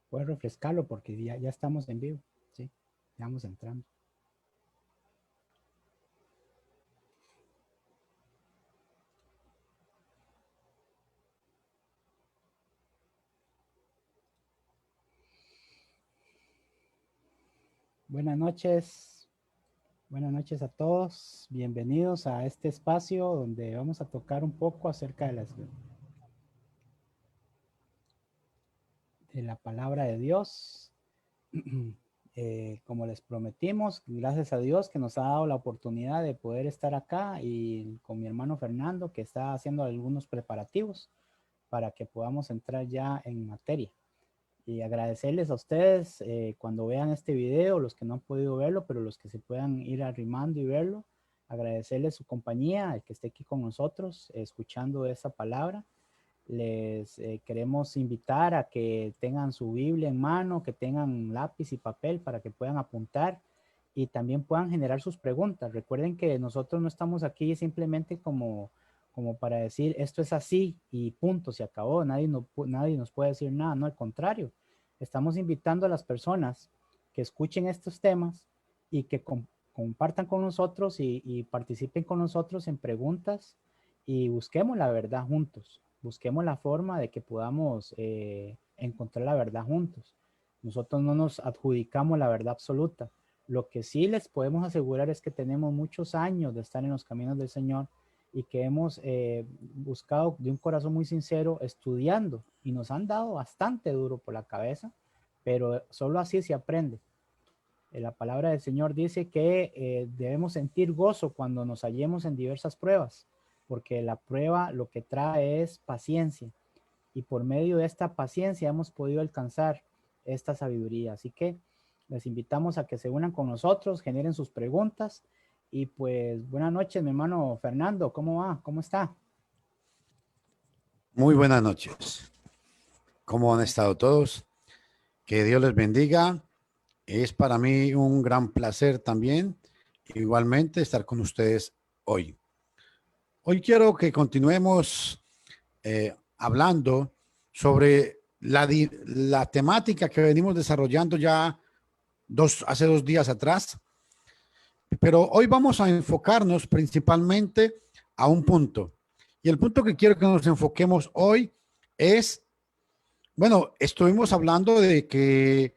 Puedes refrescarlo porque ya estamos en vivo, ¿sí? Ya vamos entrando. Buenas noches a todos. Bienvenidos a este espacio donde vamos a tocar un poco acerca de la palabra de Dios. Como les prometimos, gracias a Dios que nos ha dado la oportunidad de poder estar acá y con mi hermano Fernando que está haciendo algunos preparativos para que podamos entrar ya en materia. Y agradecerles a ustedes cuando vean este video, los que no han podido verlo, pero los que se puedan ir arrimando y verlo, agradecerles su compañía, el que esté aquí con nosotros, escuchando esa palabra. Les queremos invitar a que tengan su Biblia en mano, que tengan lápiz y papel para que puedan apuntar y también puedan generar sus preguntas. Recuerden que nosotros no estamos aquí simplemente como para decir esto es así y punto, se acabó, nadie nos puede decir nada, no, al contrario. Estamos invitando a las personas que escuchen estos temas y que compartan con nosotros y participen con nosotros en preguntas y busquemos la verdad juntos, busquemos la forma de que podamos encontrar la verdad juntos. Nosotros no nos adjudicamos la verdad absoluta. Lo que sí les podemos asegurar es que tenemos muchos años de estar en los caminos del Señor y que hemos buscado de un corazón muy sincero estudiando y nos han dado bastante duro por la cabeza, pero solo así se aprende. La palabra del Señor dice que debemos sentir gozo cuando nos hallemos en diversas pruebas, porque la prueba lo que trae es paciencia y por medio de esta paciencia hemos podido alcanzar esta sabiduría. Así que les invitamos a que se unan con nosotros, generen sus preguntas y pues buenas noches, mi hermano Fernando, ¿cómo va? ¿Cómo está? Muy buenas noches. ¿Cómo han estado todos? Que Dios les bendiga. Es para mí un gran placer también, igualmente, estar con ustedes hoy. Hoy quiero que continuemos hablando sobre la temática que venimos desarrollando ya hace 2 días atrás, pero hoy vamos a enfocarnos principalmente a un punto. Y el punto que quiero que nos enfoquemos hoy es, bueno, estuvimos hablando de que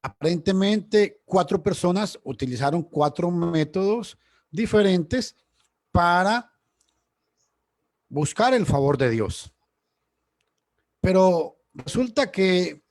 aparentemente 4 personas utilizaron 4 métodos diferentes para buscar el favor de Dios. Pero resulta que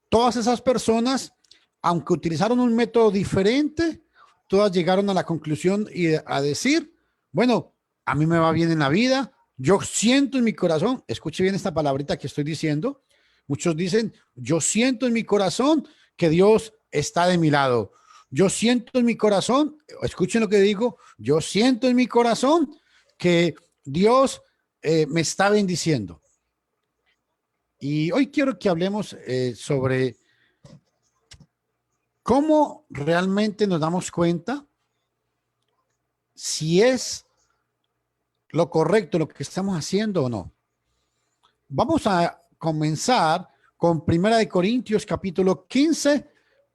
todas esas personas, aunque utilizaron un método diferente, todas llegaron a la conclusión y a decir, bueno, a mí me va bien en la vida, yo siento en mi corazón, escuche bien esta palabrita que estoy diciendo, muchos dicen, yo siento en mi corazón que Dios está de mi lado. Yo siento en mi corazón, escuchen lo que digo, yo siento en mi corazón que Dios me está bendiciendo. Y hoy quiero que hablemos sobre cómo realmente nos damos cuenta si es lo correcto lo que estamos haciendo o no. Vamos a comenzar con Primera de Corintios capítulo 15,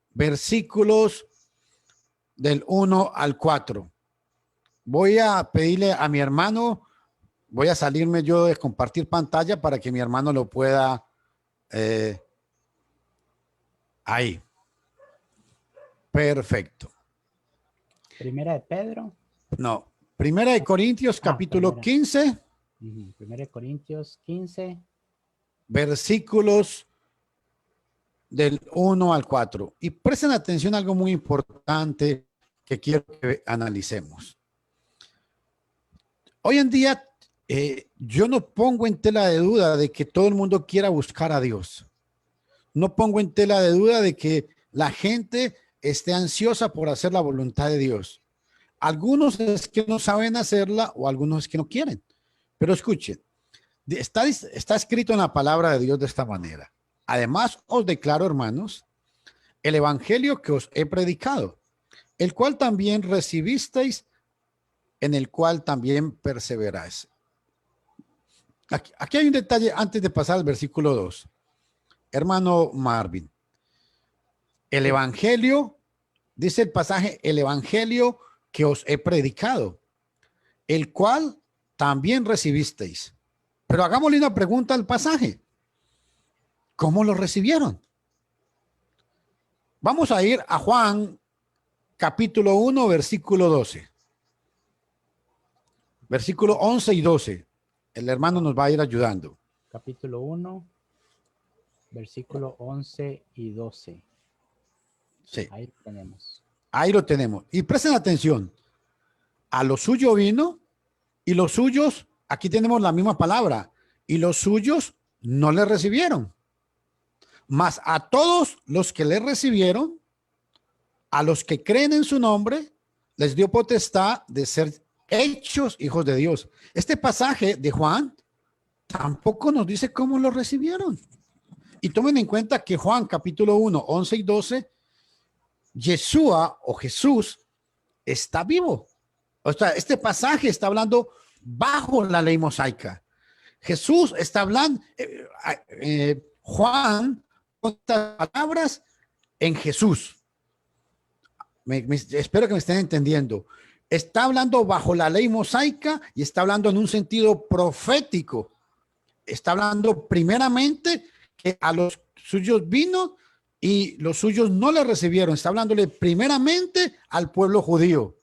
versículos del 1 al 4. Voy a pedirle a mi hermano, voy a salirme yo de compartir pantalla para que mi hermano lo pueda ahí. Perfecto. Primera de Pedro. No, Primera de Corintios capítulo 15. Primera de Corintios 15. Versículos del 1 al 4. Y presten atención a algo muy importante que quiero que analicemos. Hoy en día, yo no pongo en tela de duda de que todo el mundo quiera buscar a Dios. No pongo en tela de duda de que la gente esté ansiosa por hacer la voluntad de Dios. Algunos es que no saben hacerla o algunos es que no quieren. Pero escuchen, está escrito en la palabra de Dios de esta manera. Además, os declaro, hermanos, el evangelio que os he predicado, el cual también recibisteis, en el cual también perseveráis. Aquí hay un detalle antes de pasar al versículo 2. hermano Marvin, el evangelio, dice el pasaje, el evangelio que os he predicado, el cual también recibisteis. Pero hagámosle una pregunta al pasaje. ¿Cómo lo recibieron? Vamos a ir a Juan capítulo 1, versículo 12. Versículo 11 y 12. El hermano nos va a ir ayudando. Capítulo 1, versículo 11 y 12. Sí. Ahí tenemos. Ahí lo tenemos. Y presten atención. A lo suyo vino y los suyos, aquí tenemos la misma palabra, y los suyos no le recibieron. Mas a todos los que le recibieron, a los que creen en su nombre, les dio potestad de ser hechos hijos de Dios. Este pasaje de Juan tampoco nos dice cómo lo recibieron. Y tomen en cuenta que Juan capítulo 1, 11 y 12, Yeshua o Jesús está vivo. O sea, este pasaje está hablando bajo la ley mosaica. Jesús está hablando, Juan, estas palabras en Jesús. Espero que me estén entendiendo. Está hablando bajo la ley mosaica y está hablando en un sentido profético. Está hablando primeramente que a los suyos vino y los suyos no le recibieron. Está hablándole primeramente al pueblo judío.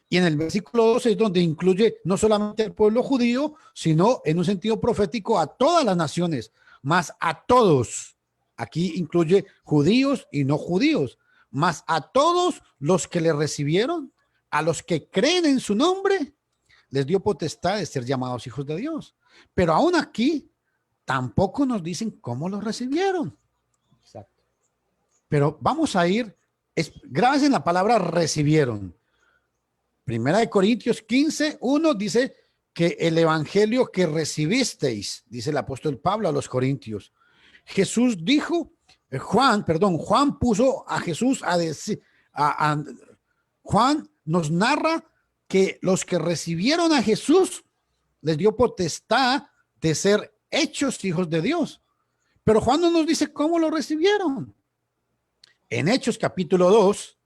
Y en el versículo 12 es donde incluye no solamente al pueblo judío, sino en un sentido profético a todas las naciones, más a todos. Aquí incluye judíos y no judíos, más a todos los que le recibieron, a los que creen en su nombre, les dio potestad de ser llamados hijos de Dios. Pero aún aquí tampoco nos dicen cómo los recibieron. Exacto. Pero vamos a ir, grábense en la palabra recibieron. Primera de Corintios 15, 1 dice que el evangelio que recibisteis, dice el apóstol Pablo a los Corintios. Jesús dijo, Juan puso a Jesús a decir, Juan nos narra que los que recibieron a Jesús les dio potestad de ser hechos hijos de Dios. Pero Juan no nos dice cómo lo recibieron. En Hechos capítulo 2.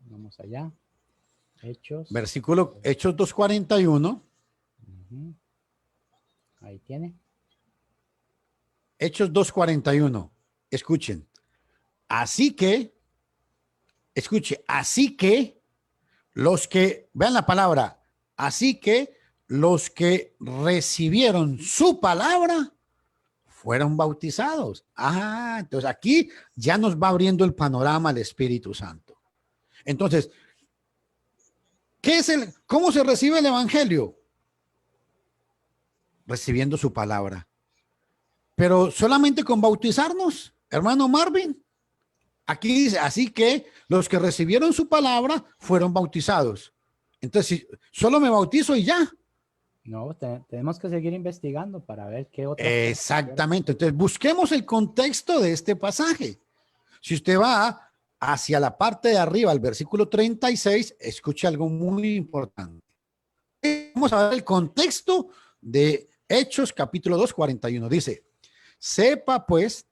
Vamos allá. Hechos 2:41. Ahí tiene. Hechos 2:41. Escuchen. Así que los que, vean la palabra, así que los que recibieron su palabra fueron bautizados. Entonces aquí ya nos va abriendo el panorama el Espíritu Santo. Entonces, ¿cómo se recibe el evangelio? Recibiendo su palabra. Pero solamente con bautizarnos, hermano Marvin. Aquí dice, así que los que recibieron su palabra fueron bautizados. Entonces, solo me bautizo y ya. No, tenemos que seguir investigando para ver qué otra. Exactamente. Entonces, busquemos el contexto de este pasaje. Si usted va hacia la parte de arriba, al versículo 36, escuche algo muy importante. Vamos a ver el contexto de Hechos capítulo 2, 41. Dice, sepa pues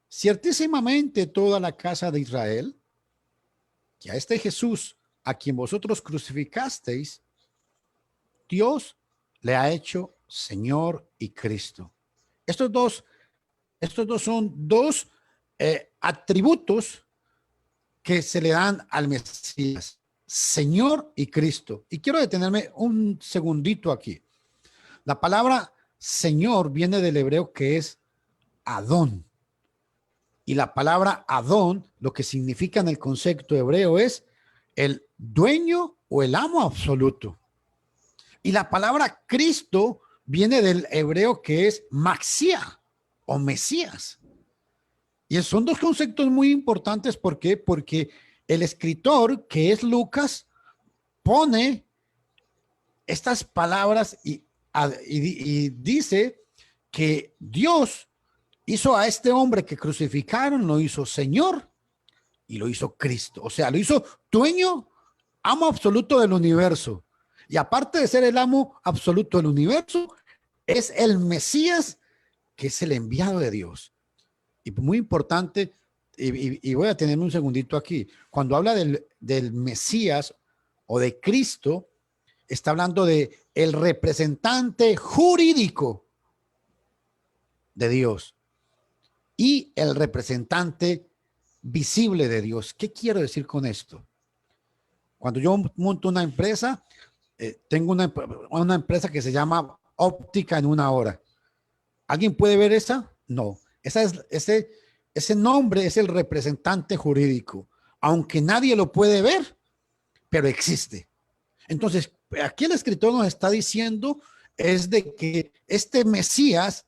ciertísimamente toda la casa de Israel que a este Jesús, a quien vosotros crucificasteis, Dios le ha hecho Señor y Cristo. Estos dos son dos atributos que se le dan al Mesías, Señor y Cristo. Y quiero detenerme un segundito aquí. La palabra Señor viene del hebreo que es Adón. Y la palabra Adón, lo que significa en el concepto hebreo es el dueño o el amo absoluto. Y la palabra Cristo viene del hebreo que es Maxía o Mesías. Y son dos conceptos muy importantes. ¿Por qué? Porque el escritor, que es Lucas, pone estas palabras y dice que Dios hizo a este hombre que crucificaron, lo hizo Señor y lo hizo Cristo. O sea, lo hizo dueño, amo absoluto del universo. Y aparte de ser el amo absoluto del universo, es el Mesías, que es el enviado de Dios. Y muy importante, y voy a tenerme un segundito aquí, cuando habla del Mesías o de Cristo, está hablando de el representante jurídico de Dios y el representante visible de Dios. ¿Qué quiero decir con esto? Cuando yo monto una empresa, tengo una empresa que se llama Óptica en una hora. ¿Alguien puede ver esa? No. Ese nombre es el representante jurídico, aunque nadie lo puede ver, pero existe. Entonces, aquí el escritor nos está diciendo es de que este Mesías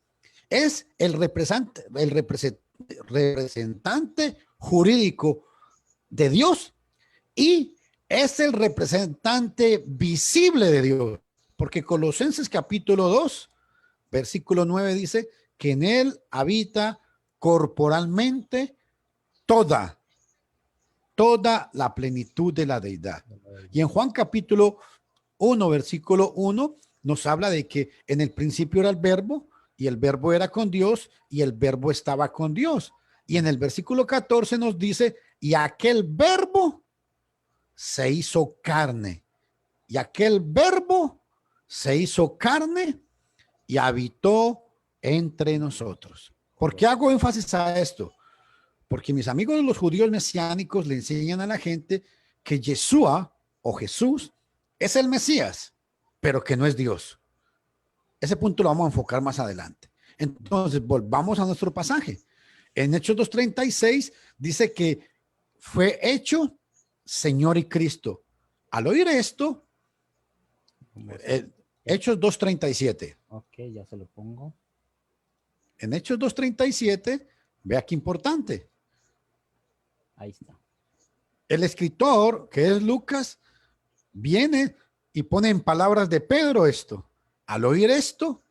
es el representante jurídico de Dios y es el representante visible de Dios, porque Colosenses capítulo 2, versículo 9 dice que en él habita corporalmente toda la plenitud de la deidad. Y en Juan capítulo 1, versículo 1, nos habla de que en el principio era el verbo y el verbo era con Dios y el verbo estaba con Dios. Y en el versículo 14 nos dice, y aquel verbo se hizo carne. Y aquel verbo se hizo carne y habitó entre nosotros. ¿Por qué hago énfasis a esto? Porque mis amigos los judíos mesiánicos le enseñan a la gente que Yeshua o Jesús es el Mesías, pero que no es Dios. Ese punto lo vamos a enfocar más adelante. Entonces, volvamos a nuestro pasaje. En Hechos 2:36 dice que fue hecho Señor y Cristo. Al oír esto, Hechos 2:37. Ok, ya se lo pongo. En Hechos 2:37, vea qué importante. Ahí está. El escritor, que es Lucas, viene y pone en palabras de Pedro esto. Al oír esto,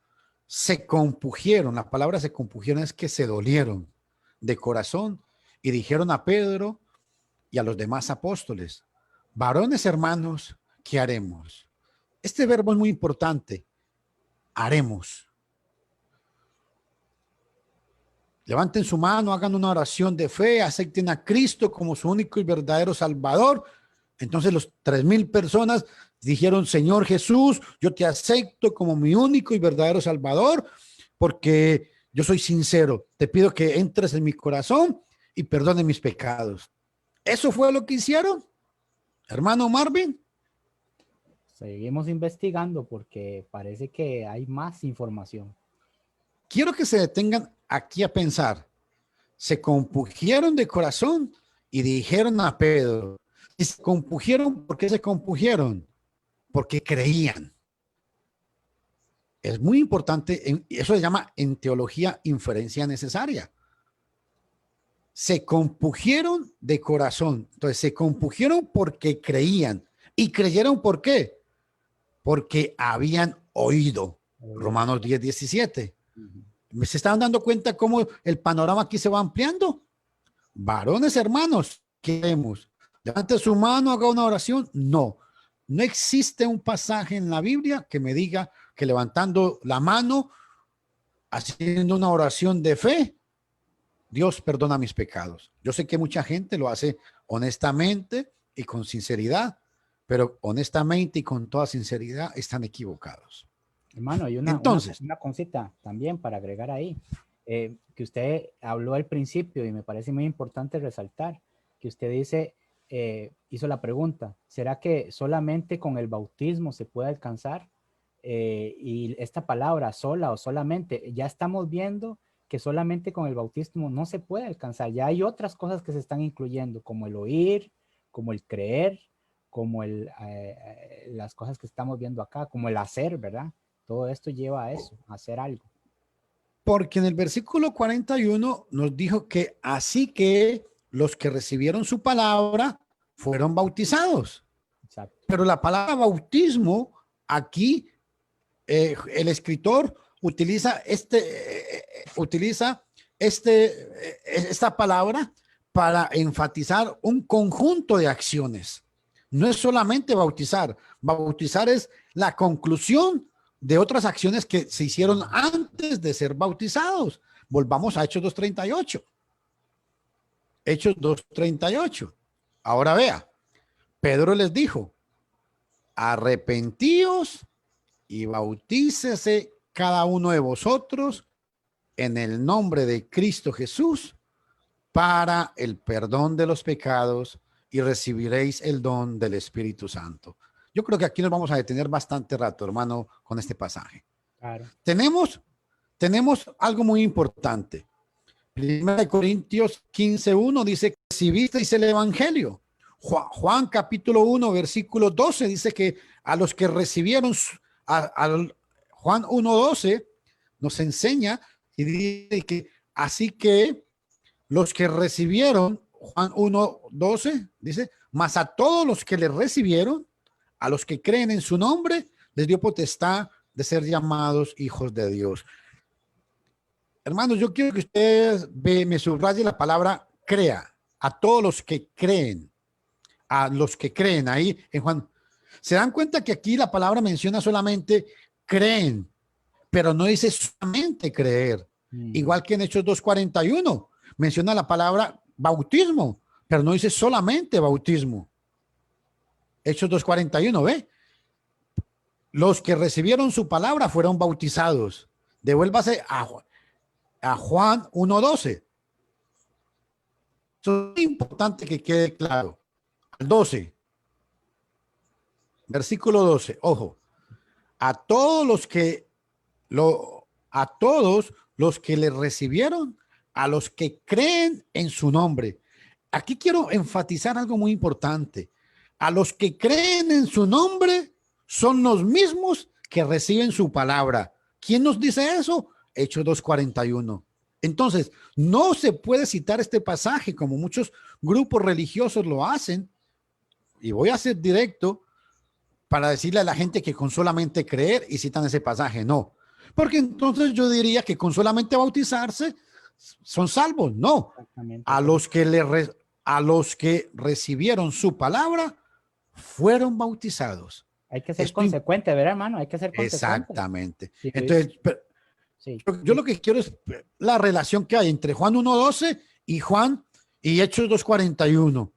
se compugieron. La palabra se compugieron es que se dolieron de corazón y dijeron a Pedro y a los demás apóstoles, varones hermanos, ¿qué haremos? Este verbo es muy importante. Haremos. Levanten su mano, hagan una oración de fe, acepten a Cristo como su único y verdadero Salvador. Entonces los 3,000 personas dijeron, Señor Jesús, yo te acepto como mi único y verdadero Salvador, porque yo soy sincero. Te pido que entres en mi corazón y perdone mis pecados. ¿Eso fue lo que hicieron, hermano Marvin? Seguimos investigando porque parece que hay más información. Quiero que se detengan aquí a pensar. Se compugieron de corazón y dijeron a Pedro. Y se compugieron, ¿por qué se compugieron? Porque creían. Es muy importante, eso se llama en teología inferencia necesaria. Se compugieron de corazón. Entonces se compugieron porque creían. ¿Y creyeron por qué? Porque habían oído. Romanos 10:17. ¿Se están dando cuenta cómo el panorama aquí se va ampliando? Varones hermanos, ¿qué vemos? Levante su mano, haga una oración. No, no existe un pasaje en la Biblia que me diga que levantando la mano, haciendo una oración de fe, Dios perdona mis pecados. Yo sé que mucha gente lo hace honestamente y con sinceridad, pero honestamente y con toda sinceridad están equivocados. Hermano, hay una cosita también para agregar ahí, que usted habló al principio y me parece muy importante resaltar, que usted dice, hizo la pregunta, ¿será que solamente con el bautismo se puede alcanzar? Y esta palabra sola o solamente, ya estamos viendo que solamente con el bautismo no se puede alcanzar, ya hay otras cosas que se están incluyendo, como el oír, como el creer, como las cosas que estamos viendo acá, como el hacer, ¿verdad? Todo esto lleva a eso, a hacer algo. Porque en el versículo 41 nos dijo que así que los que recibieron su palabra fueron bautizados. Exacto. Pero la palabra bautismo aquí, el escritor utiliza esta palabra para enfatizar un conjunto de acciones. No es solamente bautizar. Bautizar es la conclusión de otras acciones que se hicieron antes de ser bautizados. Volvamos a Hechos 2:38. Hechos 2:38. Ahora vea, Pedro les dijo, arrepentíos y bautícese cada uno de vosotros en el nombre de Cristo Jesús para el perdón de los pecados y recibiréis el don del Espíritu Santo. Yo creo que aquí nos vamos a detener bastante rato, hermano, con este pasaje. Claro. Tenemos algo muy importante. 1 Corintios 15:1 dice que recibisteis el evangelio. Juan capítulo 1 versículo 12 dice que a los que recibieron, Juan 1:12 nos enseña y dice que así que los que recibieron, Juan 1:12 dice, mas a todos los que le recibieron, a los que creen en su nombre, les dio potestad de ser llamados hijos de Dios. Hermanos, yo quiero que ustedes me subrayen la palabra crea, a todos los que creen, ahí en Juan. ¿Se dan cuenta que aquí la palabra menciona solamente creen, pero no dice solamente creer? Igual que en Hechos 2:41, menciona la palabra bautismo, pero no dice solamente bautismo. Hechos 2:41, ¿ve? Los que recibieron su palabra fueron bautizados. Devuélvase a Juan 1:12. Eso es importante que quede claro. Al 12. Versículo 12. Ojo. A todos los que le recibieron, a los que creen en su nombre. Aquí quiero enfatizar algo muy importante. A los que creen en su nombre son los mismos que reciben su palabra. ¿Quién nos dice eso? Hechos 2:41. Entonces, no se puede citar este pasaje como muchos grupos religiosos lo hacen. Y voy a ser directo para decirle a la gente que con solamente creer y citan ese pasaje. No, porque entonces yo diría que con solamente bautizarse son salvos. No, a los que recibieron su palabra fueron bautizados. Hay que ser consecuente, ¿verdad, hermano? Hay que ser consecuente. Exactamente. Sí, entonces, sí. Yo lo que quiero es la relación que hay entre Juan 1:12 y Hechos 2:41.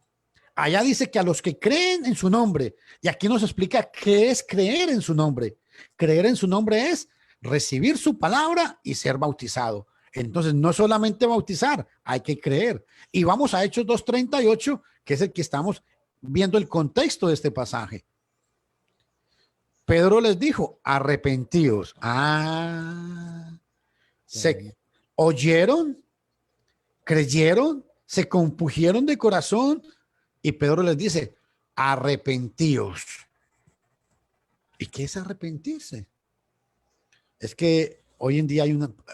Allá dice que a los que creen en su nombre, y aquí nos explica qué es creer en su nombre. Creer en su nombre es recibir su palabra y ser bautizado. Entonces, no solamente bautizar, hay que creer. Y vamos a Hechos 2:38, que es el que estamos viendo el contexto de este pasaje. Pedro les dijo, arrepentíos. Se oyeron, creyeron, se compungieron de corazón. Y Pedro les dice, arrepentíos. ¿Y qué es arrepentirse? Es que hoy en día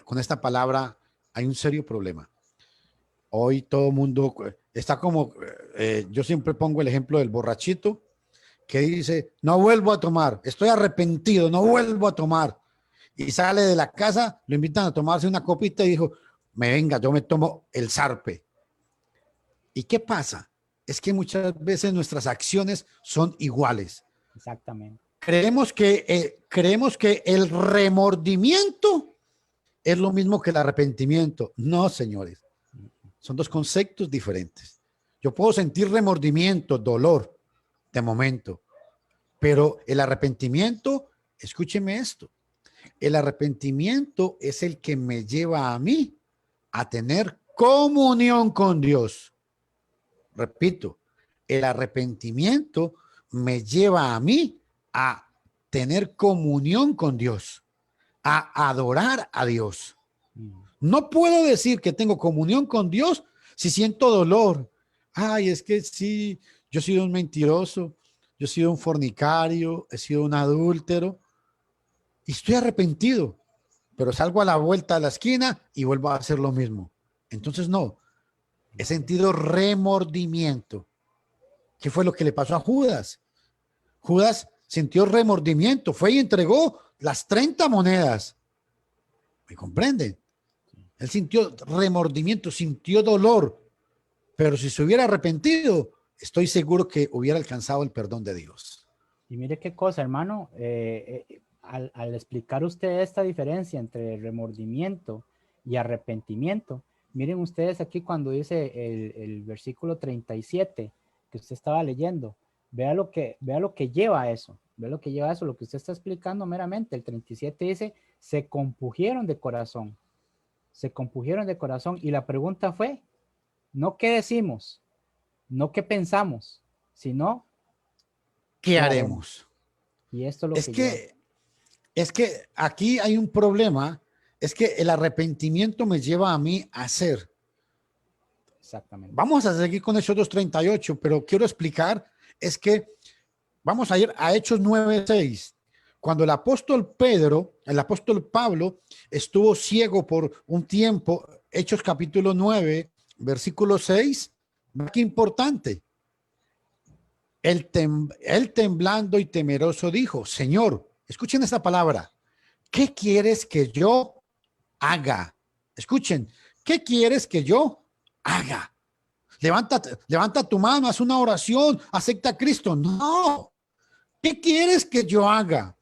con esta palabra hay un serio problema. Hoy todo el mundo está como, yo siempre pongo el ejemplo del borrachito que dice, no vuelvo a tomar, estoy arrepentido, no vuelvo a tomar. Y sale de la casa, lo invitan a tomarse una copita y dijo, venga, yo me tomo el zarpe. ¿Y qué pasa? Es que muchas veces nuestras acciones son iguales. Exactamente. Creemos que el remordimiento es lo mismo que el arrepentimiento. No, señores. Son dos conceptos diferentes. Yo puedo sentir remordimiento, dolor, de momento. Pero el arrepentimiento, escúcheme esto, el arrepentimiento es el que me lleva a mí a tener comunión con Dios. Repito, el arrepentimiento me lleva a mí a tener comunión con Dios, a adorar a Dios. No puedo decir que tengo comunión con Dios si siento dolor. Ay, es que sí, yo he sido un mentiroso, yo he sido un fornicario, he sido un adúltero y estoy arrepentido, pero salgo a la vuelta de la esquina y vuelvo a hacer lo mismo. Entonces no, he sentido remordimiento. ¿Qué fue lo que le pasó a Judas? Judas sintió remordimiento, fue y entregó las 30 monedas. ¿Me comprenden? Él sintió remordimiento, sintió dolor, pero si se hubiera arrepentido, estoy seguro que hubiera alcanzado el perdón de Dios. Y mire qué cosa, hermano, al explicar usted esta diferencia entre remordimiento y arrepentimiento, Miren ustedes aquí cuando dice el versículo 37 que usted estaba leyendo, vea lo que lleva a eso, vea lo que lleva a eso, lo que usted está explicando meramente. El 37 dice, se compungieron de corazón, se compungieron de corazón. Y la pregunta fue, no qué decimos, no qué pensamos, sino ¿Qué qué haremos. haremos? Y esto es lo Es que lleva. que, es que aquí hay un problema, es que el arrepentimiento me lleva a mí a hacer. Exactamente. Vamos a seguir con Hechos 2:38, pero quiero explicar, es que vamos a ir a Hechos 9:6. Cuando el apóstol Pablo estuvo ciego por un tiempo, Hechos capítulo 9, versículo 6, qué importante. Él temblando y temeroso dijo, Señor, escuchen esta palabra, ¿qué quieres que yo haga? Escuchen, ¿qué quieres que yo haga? Levanta tu mano, haz una oración, acepta a Cristo. No, ¿qué quieres que yo haga?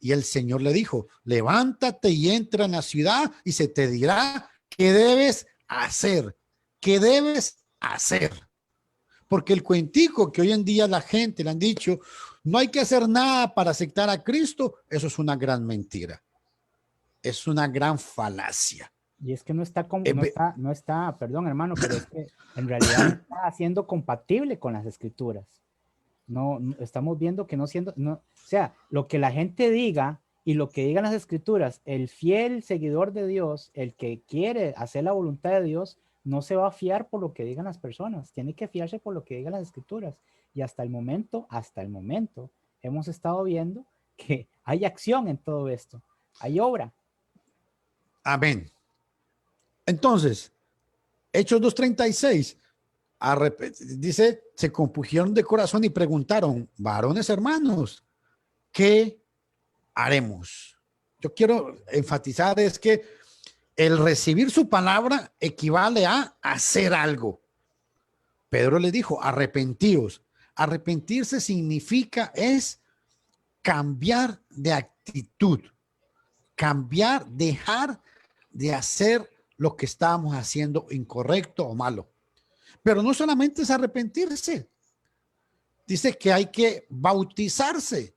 Y el Señor le dijo, levántate y entra en la ciudad y se te dirá qué debes hacer, qué debes hacer. Porque el cuentico que hoy en día la gente le han dicho, no hay que hacer nada para aceptar a Cristo, eso es una gran mentira. Es una gran falacia. Y es que no está, Eh, no está, perdón hermano, pero es que en realidad no está siendo compatible con las escrituras. No, estamos viendo que no siendo, no, o sea, lo que la gente diga y lo que digan las escrituras, el fiel seguidor de Dios, el que quiere hacer la voluntad de Dios, no se va a fiar por lo que digan las personas, tiene que fiarse por lo que digan las escrituras. Y hasta el momento, hemos estado viendo que hay acción en todo esto, hay obra. Amén. Entonces, Hechos 2:36, dice, se compugieron de corazón y preguntaron, varones hermanos, ¿qué haremos? Yo quiero enfatizar es que el recibir su palabra equivale a hacer algo. Pedro le dijo, arrepentíos. Arrepentirse significa es cambiar de actitud, cambiar, dejar de hacer lo que estábamos haciendo incorrecto o malo. Pero no solamente es arrepentirse, dice que hay que bautizarse.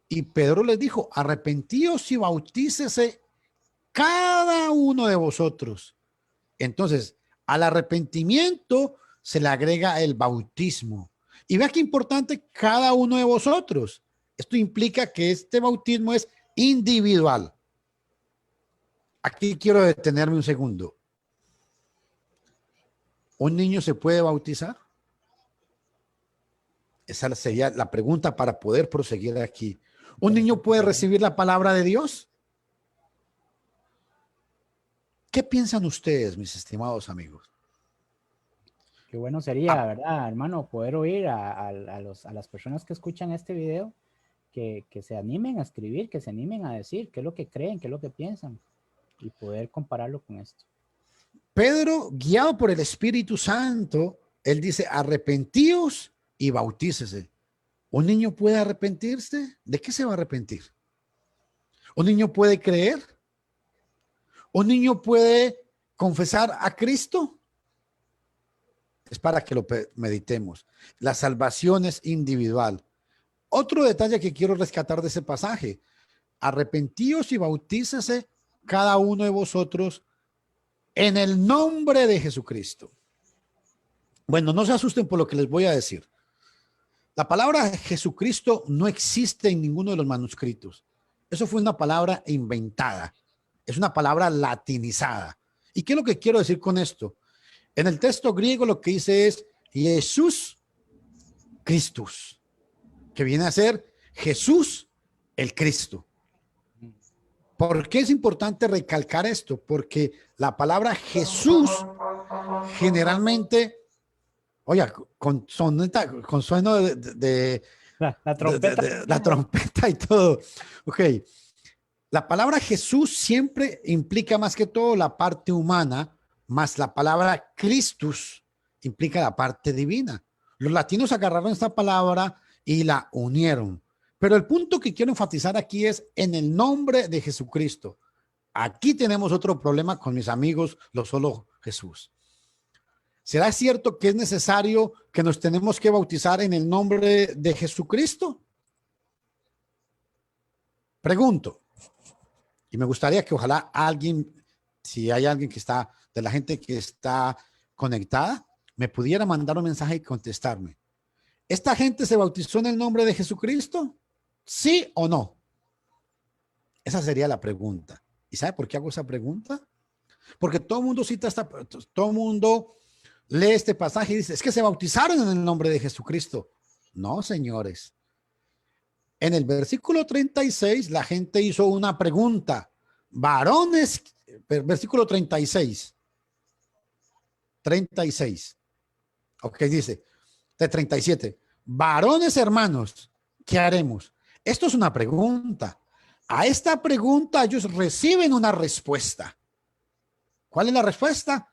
Y Pedro les dijo, arrepentíos y bautícese cada uno de vosotros. Entonces, al arrepentimiento se le agrega el bautismo. Y vea qué importante cada uno de vosotros. Esto implica que este bautismo es individual. Aquí quiero detenerme un segundo. ¿Un niño se puede bautizar? Esa sería la pregunta para poder proseguir aquí. ¿Un niño puede recibir la palabra de Dios? ¿Qué piensan ustedes, mis estimados amigos? Qué bueno sería, ¿verdad, hermano? Poder oír a las personas que escuchan este video, que se animen a escribir, que se animen a decir qué es lo que creen, qué es lo que piensan, y poder compararlo con esto. Pedro, guiado por el Espíritu Santo, él dice, arrepentíos y bautícese. ¿Un niño puede arrepentirse? ¿De qué se va a arrepentir? ¿Un niño puede creer? ¿Un niño puede confesar a Cristo? Es para que lo meditemos. La salvación es individual. Otro detalle que quiero rescatar de ese pasaje. Arrepentíos y bautícese cada uno de vosotros en el nombre de Jesucristo. Bueno, no se asusten por lo que les voy a decir. La palabra Jesucristo no existe en ninguno de los manuscritos. Eso fue una palabra inventada. Es una palabra latinizada. ¿Y qué es lo que quiero decir con esto? En el texto griego lo que dice es Jesús Christus, que viene a ser Jesús el Cristo. ¿Por qué es importante recalcar esto? Porque la palabra Jesús generalmente, oye, con sueno de La trompeta. la trompeta y todo. Ok. La palabra Jesús siempre implica más que todo la parte humana, más la palabra Christus implica la parte divina. Los latinos agarraron esta palabra y la unieron. Pero el punto que quiero enfatizar aquí es en el nombre de Jesucristo. Aquí tenemos otro problema con mis amigos, los solo Jesús. ¿Será cierto que es necesario que nos tenemos que bautizar en el nombre de Jesucristo? Pregunto. Y me gustaría que ojalá alguien, si hay alguien que está, de la gente que está conectada, me pudiera mandar un mensaje y contestarme. ¿Esta gente se bautizó en el nombre de Jesucristo? ¿Sí o no? Esa sería la pregunta. ¿Y sabe por qué hago esa pregunta? Porque todo el mundo cita todo el mundo lee este pasaje y dice, es que se bautizaron en el nombre de Jesucristo. No, señores. En el versículo 36, la gente hizo una pregunta. Varones, versículo 36. 36. Ok, dice, de 37. Varones hermanos, ¿qué haremos? Esto es una pregunta. A esta pregunta ellos reciben una respuesta. ¿Cuál es la respuesta?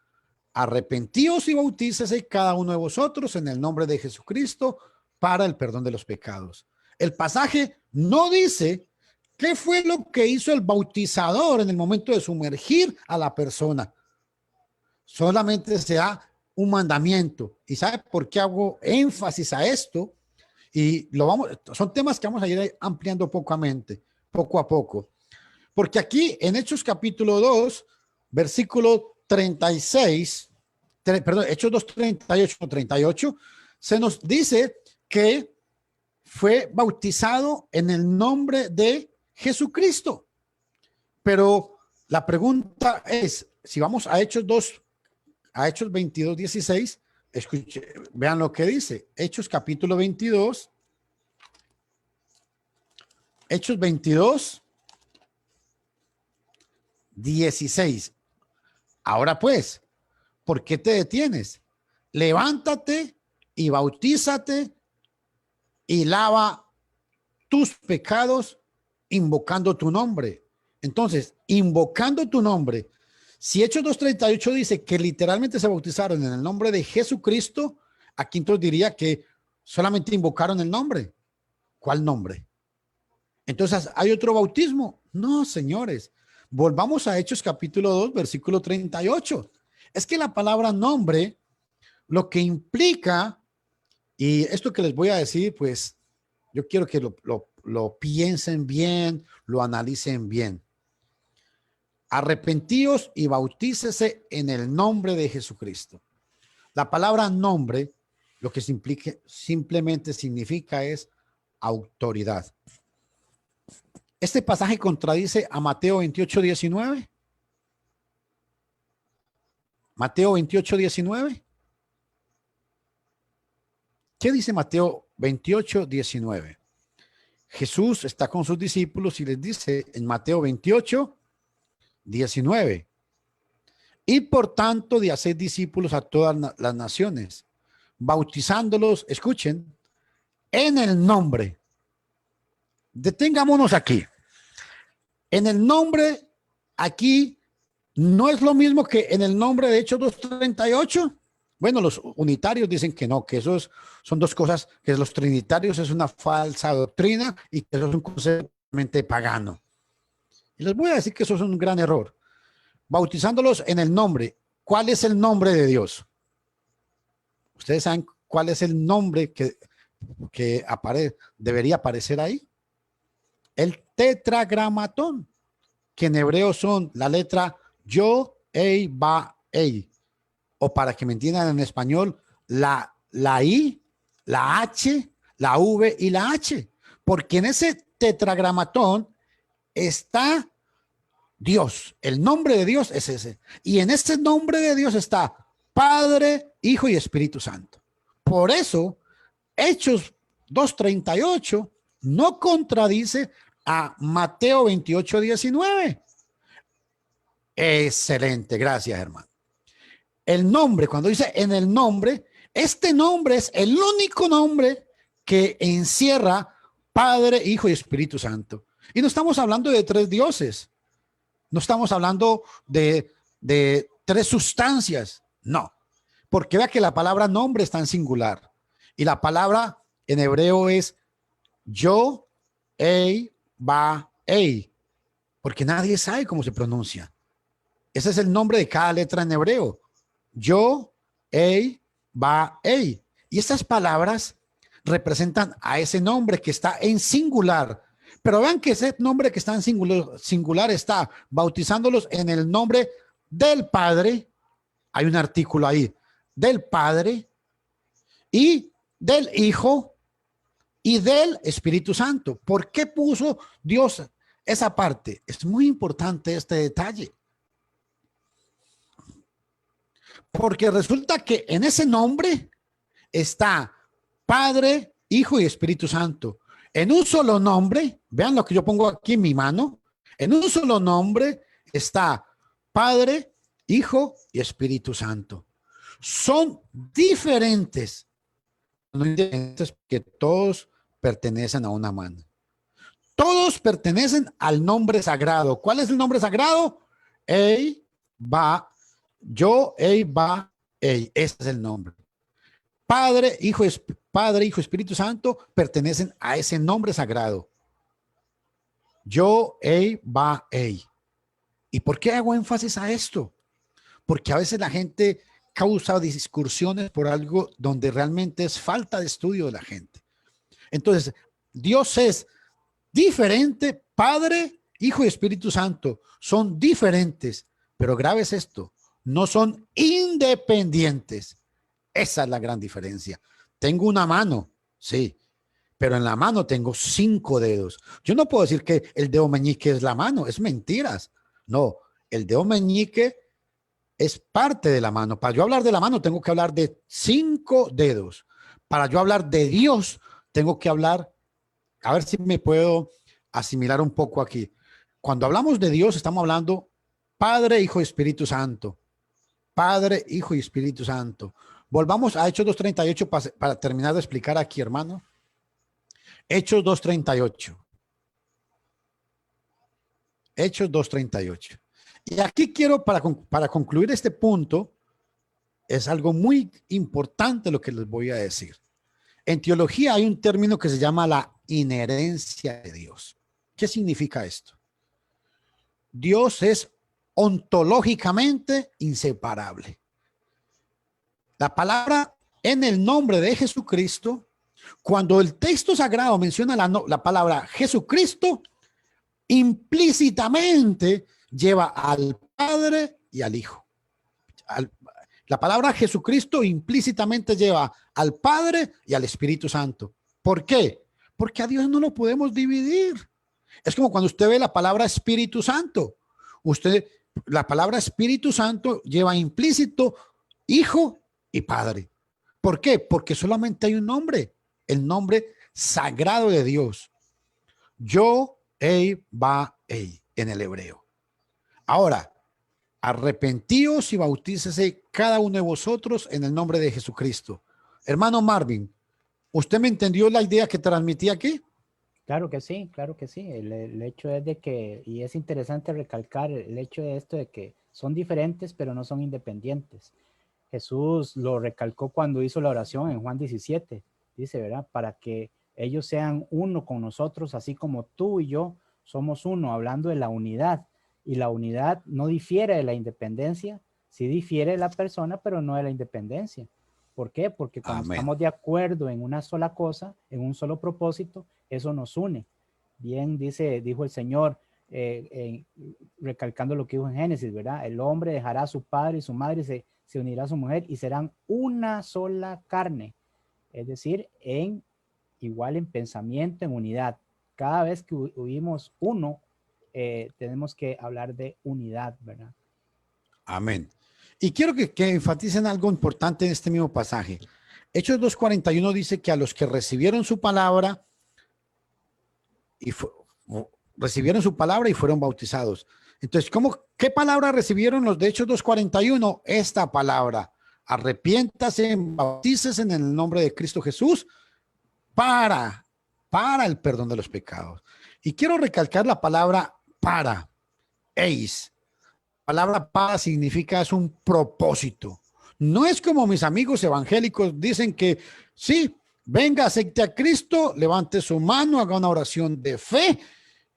Arrepentíos y bautícese cada uno de vosotros en el nombre de Jesucristo para el perdón de los pecados. El pasaje no dice qué fue lo que hizo el bautizador en el momento de sumergir a la persona. Solamente se da un mandamiento. ¿Y sabe por qué hago énfasis a esto? Y son temas que vamos a ir ampliando poco a poco. Porque aquí en Hechos capítulo 2, versículo 36, perdón, Hechos 2, 38, se nos dice que fue bautizado en el nombre de Jesucristo. Pero la pregunta es, si vamos a Hechos 22, 16, vean lo que dice. Hechos capítulo 22. Hechos 22, 16. Ahora pues, ¿por qué te detienes? Levántate y bautízate y lava tus pecados invocando tu nombre. Entonces, invocando tu nombre, si Hechos 2:38 dice que literalmente se bautizaron en el nombre de Jesucristo, aquí entonces diría que solamente invocaron el nombre. ¿Cuál nombre? Entonces, ¿hay otro bautismo? No, señores. Volvamos a Hechos capítulo 2, versículo 38. Es que la palabra nombre, lo que implica, y esto que les voy a decir, pues, yo quiero que lo piensen bien, lo analicen bien. Arrepentíos y bautícese en el nombre de Jesucristo. La palabra nombre, lo que simplemente significa es autoridad. Este pasaje contradice a Mateo 28:19. Mateo 28:19. ¿Qué dice Mateo 28:19? Jesús está con sus discípulos y les dice en Mateo 28:19, y por tanto de hacer discípulos a todas las naciones, bautizándolos, escuchen, en el nombre. Detengámonos aquí. En el nombre, aquí, no es lo mismo que en el nombre de Hechos 2:38. Bueno, los unitarios dicen que no, que esos son dos cosas, que los trinitarios es una falsa doctrina y que eso es un concepto pagano. Y les voy a decir que eso es un gran error. Bautizándolos en el nombre. ¿Cuál es el nombre de Dios? ¿Ustedes saben cuál es el nombre que debería aparecer ahí? El tetragramatón, que en hebreo son la letra Yod, Hei, Ba, Hei. O para que me entiendan en español, la I, la H, la V y la H. Porque en ese tetragramatón está Dios. El nombre de Dios es ese. Y en ese nombre de Dios está Padre, Hijo y Espíritu Santo. Por eso, Hechos 2:38 no contradice a Mateo 28:19. Excelente, gracias, hermano. El nombre, cuando dice en el nombre, este nombre es el único nombre que encierra Padre, Hijo y Espíritu Santo. Y no estamos hablando de tres dioses. No estamos hablando de tres sustancias. No. Porque vea que la palabra nombre está en singular. Y la palabra en hebreo es Yod, Hei, Ba, Hei. Porque nadie sabe cómo se pronuncia. Ese es el nombre de cada letra en hebreo. yo, ei, va, ei. Y estas palabras representan a ese nombre que está en singular. Pero vean que ese nombre que está en singular está bautizándolos en el nombre del Padre. Hay un artículo ahí, del Padre y del Hijo y del Espíritu Santo. ¿Por qué puso Dios esa parte? Es muy importante este detalle. Porque resulta que en ese nombre está Padre, Hijo y Espíritu Santo. En un solo nombre, vean lo que yo pongo aquí en mi mano, en un solo nombre está Padre, Hijo y Espíritu Santo. Son diferentes, no independientes, que todos pertenecen a una mano. Todos pertenecen al nombre sagrado. ¿Cuál es el nombre sagrado? Ei, va, yo, ei, va, ei. Ese es el nombre. Padre, Hijo, Espíritu Santo pertenecen a ese nombre sagrado. Yo, ei, va, ei. ¿Y por qué hago énfasis a esto? Porque a veces la gente causa discusiones por algo donde realmente es falta de estudio de la gente. Entonces, Dios es diferente, Padre, Hijo y Espíritu Santo. Son diferentes, pero grave es esto, no son independientes. Esa es la gran diferencia. Tengo una mano, sí, pero en la mano tengo 5 dedos. Yo no puedo decir que el dedo meñique es la mano, es mentiras. No, el dedo meñique es parte de la mano. Para yo hablar de la mano tengo que hablar de 5 dedos. Para yo hablar de Dios tengo que hablar, a ver si me puedo asimilar un poco aquí. Cuando hablamos de Dios estamos hablando Padre, Hijo y Espíritu Santo. Padre, Hijo y Espíritu Santo. Volvamos a Hechos 2:38 para terminar de explicar aquí, hermano. Hechos 2:38. Hechos 2:38. Y aquí quiero, para concluir este punto, es algo muy importante lo que les voy a decir. En teología hay un término que se llama la inherencia de Dios. ¿Qué significa esto? Dios es ontológicamente inseparable. La palabra en el nombre de Jesucristo, cuando el texto sagrado menciona la palabra Jesucristo, implícitamente lleva al Padre y al Hijo. La palabra Jesucristo implícitamente lleva al Padre y al Espíritu Santo. ¿Por qué? Porque a Dios no lo podemos dividir. Es como cuando usted ve la palabra Espíritu Santo. La palabra Espíritu Santo lleva implícito Hijo y Padre. ¿Por qué? Porque solamente hay un nombre, el nombre sagrado de Dios. Yo, ei, va, ei, en el hebreo. Ahora, arrepentíos y bautícese cada uno de vosotros en el nombre de Jesucristo. Hermano Marvin, ¿usted me entendió la idea que transmití aquí? Claro que sí, claro que sí. El hecho es de que, y es interesante recalcar el hecho de esto de que son diferentes, pero no son independientes. Jesús lo recalcó cuando hizo la oración en Juan 17, dice, ¿verdad? Para que ellos sean uno con nosotros, así como tú y yo somos uno, hablando de la unidad. Y la unidad no difiere de la independencia, sí difiere de la persona, pero no de la independencia. ¿Por qué? Porque cuando estamos de acuerdo en una sola cosa, en un solo propósito, eso nos une. Bien, dijo el Señor, recalcando lo que dijo en Génesis, ¿verdad? El hombre dejará a su padre y su madre, se unirá a su mujer y serán una sola carne. Es decir, igual en pensamiento, en unidad. Cada vez que huimos uno, tenemos que hablar de unidad, ¿verdad? Amén. Y quiero que enfaticen algo importante en este mismo pasaje. Hechos 2:41 dice que a los que recibieron su palabra y fueron bautizados. Entonces, ¿qué palabra recibieron los de Hechos 2:41? Esta palabra: arrepiéntase, bautícese en el nombre de Cristo Jesús para el perdón de los pecados. Y quiero recalcar la palabra para, eis. La palabra para significa es un propósito. No es como mis amigos evangélicos dicen que sí, venga, acepte a Cristo, levante su mano, haga una oración de fe.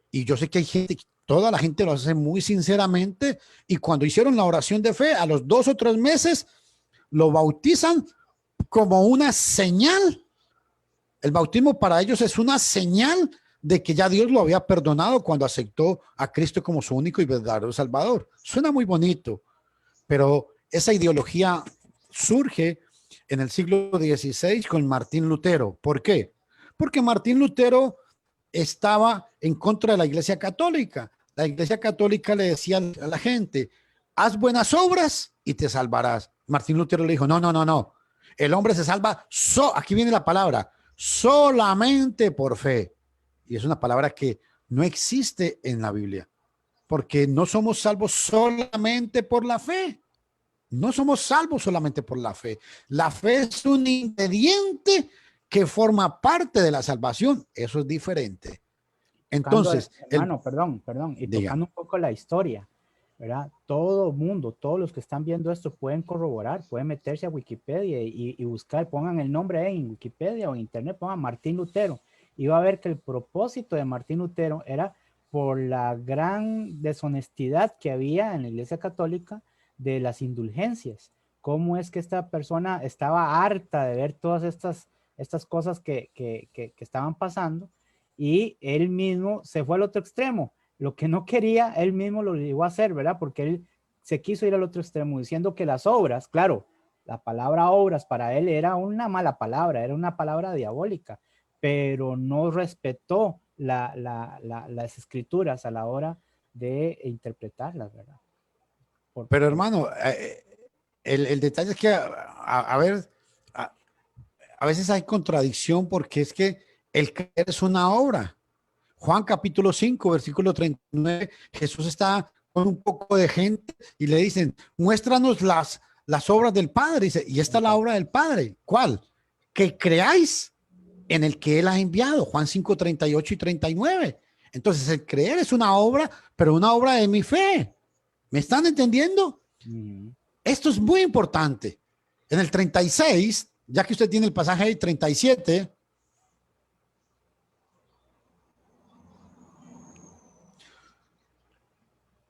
Y yo sé que hay gente, toda la gente lo hace muy sinceramente. Y cuando hicieron la oración de fe, a los 2 o 3 meses lo bautizan como una señal. El bautismo para ellos es una señal de que ya Dios lo había perdonado cuando aceptó a Cristo como su único y verdadero Salvador. Suena muy bonito, pero esa ideología surge en el siglo XVI con Martín Lutero. ¿Por qué? Porque Martín Lutero estaba en contra de la Iglesia Católica. La Iglesia Católica le decía a la gente, haz buenas obras y te salvarás. Martín Lutero le dijo, no, no, no, no. El hombre se salva, aquí viene la palabra, solamente por fe. Y es una palabra que no existe en la Biblia, porque no somos salvos solamente por la fe. No somos salvos solamente por la fe. La fe es un ingrediente que forma parte de la salvación. Eso es diferente. Tocando, Entonces, hermano, perdón, y diga, tocando un poco la historia, ¿verdad? Todo mundo, todos los que están viendo esto pueden corroborar, pueden meterse a Wikipedia y buscar, pongan el nombre en Wikipedia o en internet, pongan Martín Lutero, y va a ver que el propósito de Martín Lutero era por la gran deshonestidad que había en la Iglesia Católica de las indulgencias. Cómo es que esta persona estaba harta de ver todas estas cosas que estaban pasando, y él mismo se fue al otro extremo. Lo que no quería, él mismo lo llegó a hacer, ¿verdad? Porque él se quiso ir al otro extremo, diciendo que las obras, claro, la palabra obras para él era una mala palabra, era una palabra diabólica, pero no respetó las escrituras a la hora de interpretarlas, ¿verdad? pero Por hermano, el detalle es que, a ver, a, a veces hay contradicción porque es que el creer es una obra. Juan capítulo 5, versículo 39, Jesús está con un poco de gente y le dicen, muéstranos las obras del Padre. Y esta es la obra del Padre. ¿Cuál? Que creáis en el que Él ha enviado. Juan 5, 38 y 39. Entonces, el creer es una obra, pero una obra de mi fe. ¿Me están entendiendo? Esto es muy importante. En el 36, ya que usted tiene el pasaje ahí, 37,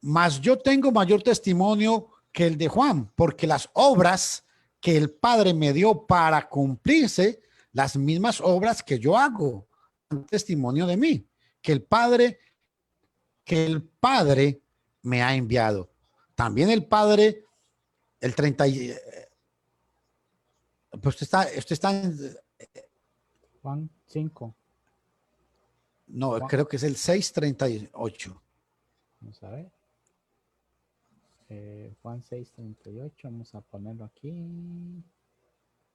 mas yo tengo mayor testimonio que el de Juan, porque las obras que el Padre me dio para cumplirse, las mismas obras que yo hago, un testimonio de mí, que el Padre me ha enviado. También el Padre, el 30, pues usted está en, Juan 5. no, Juan, creo que es el 6:38. vamos a ver. Juan 6:38, vamos a ponerlo aquí.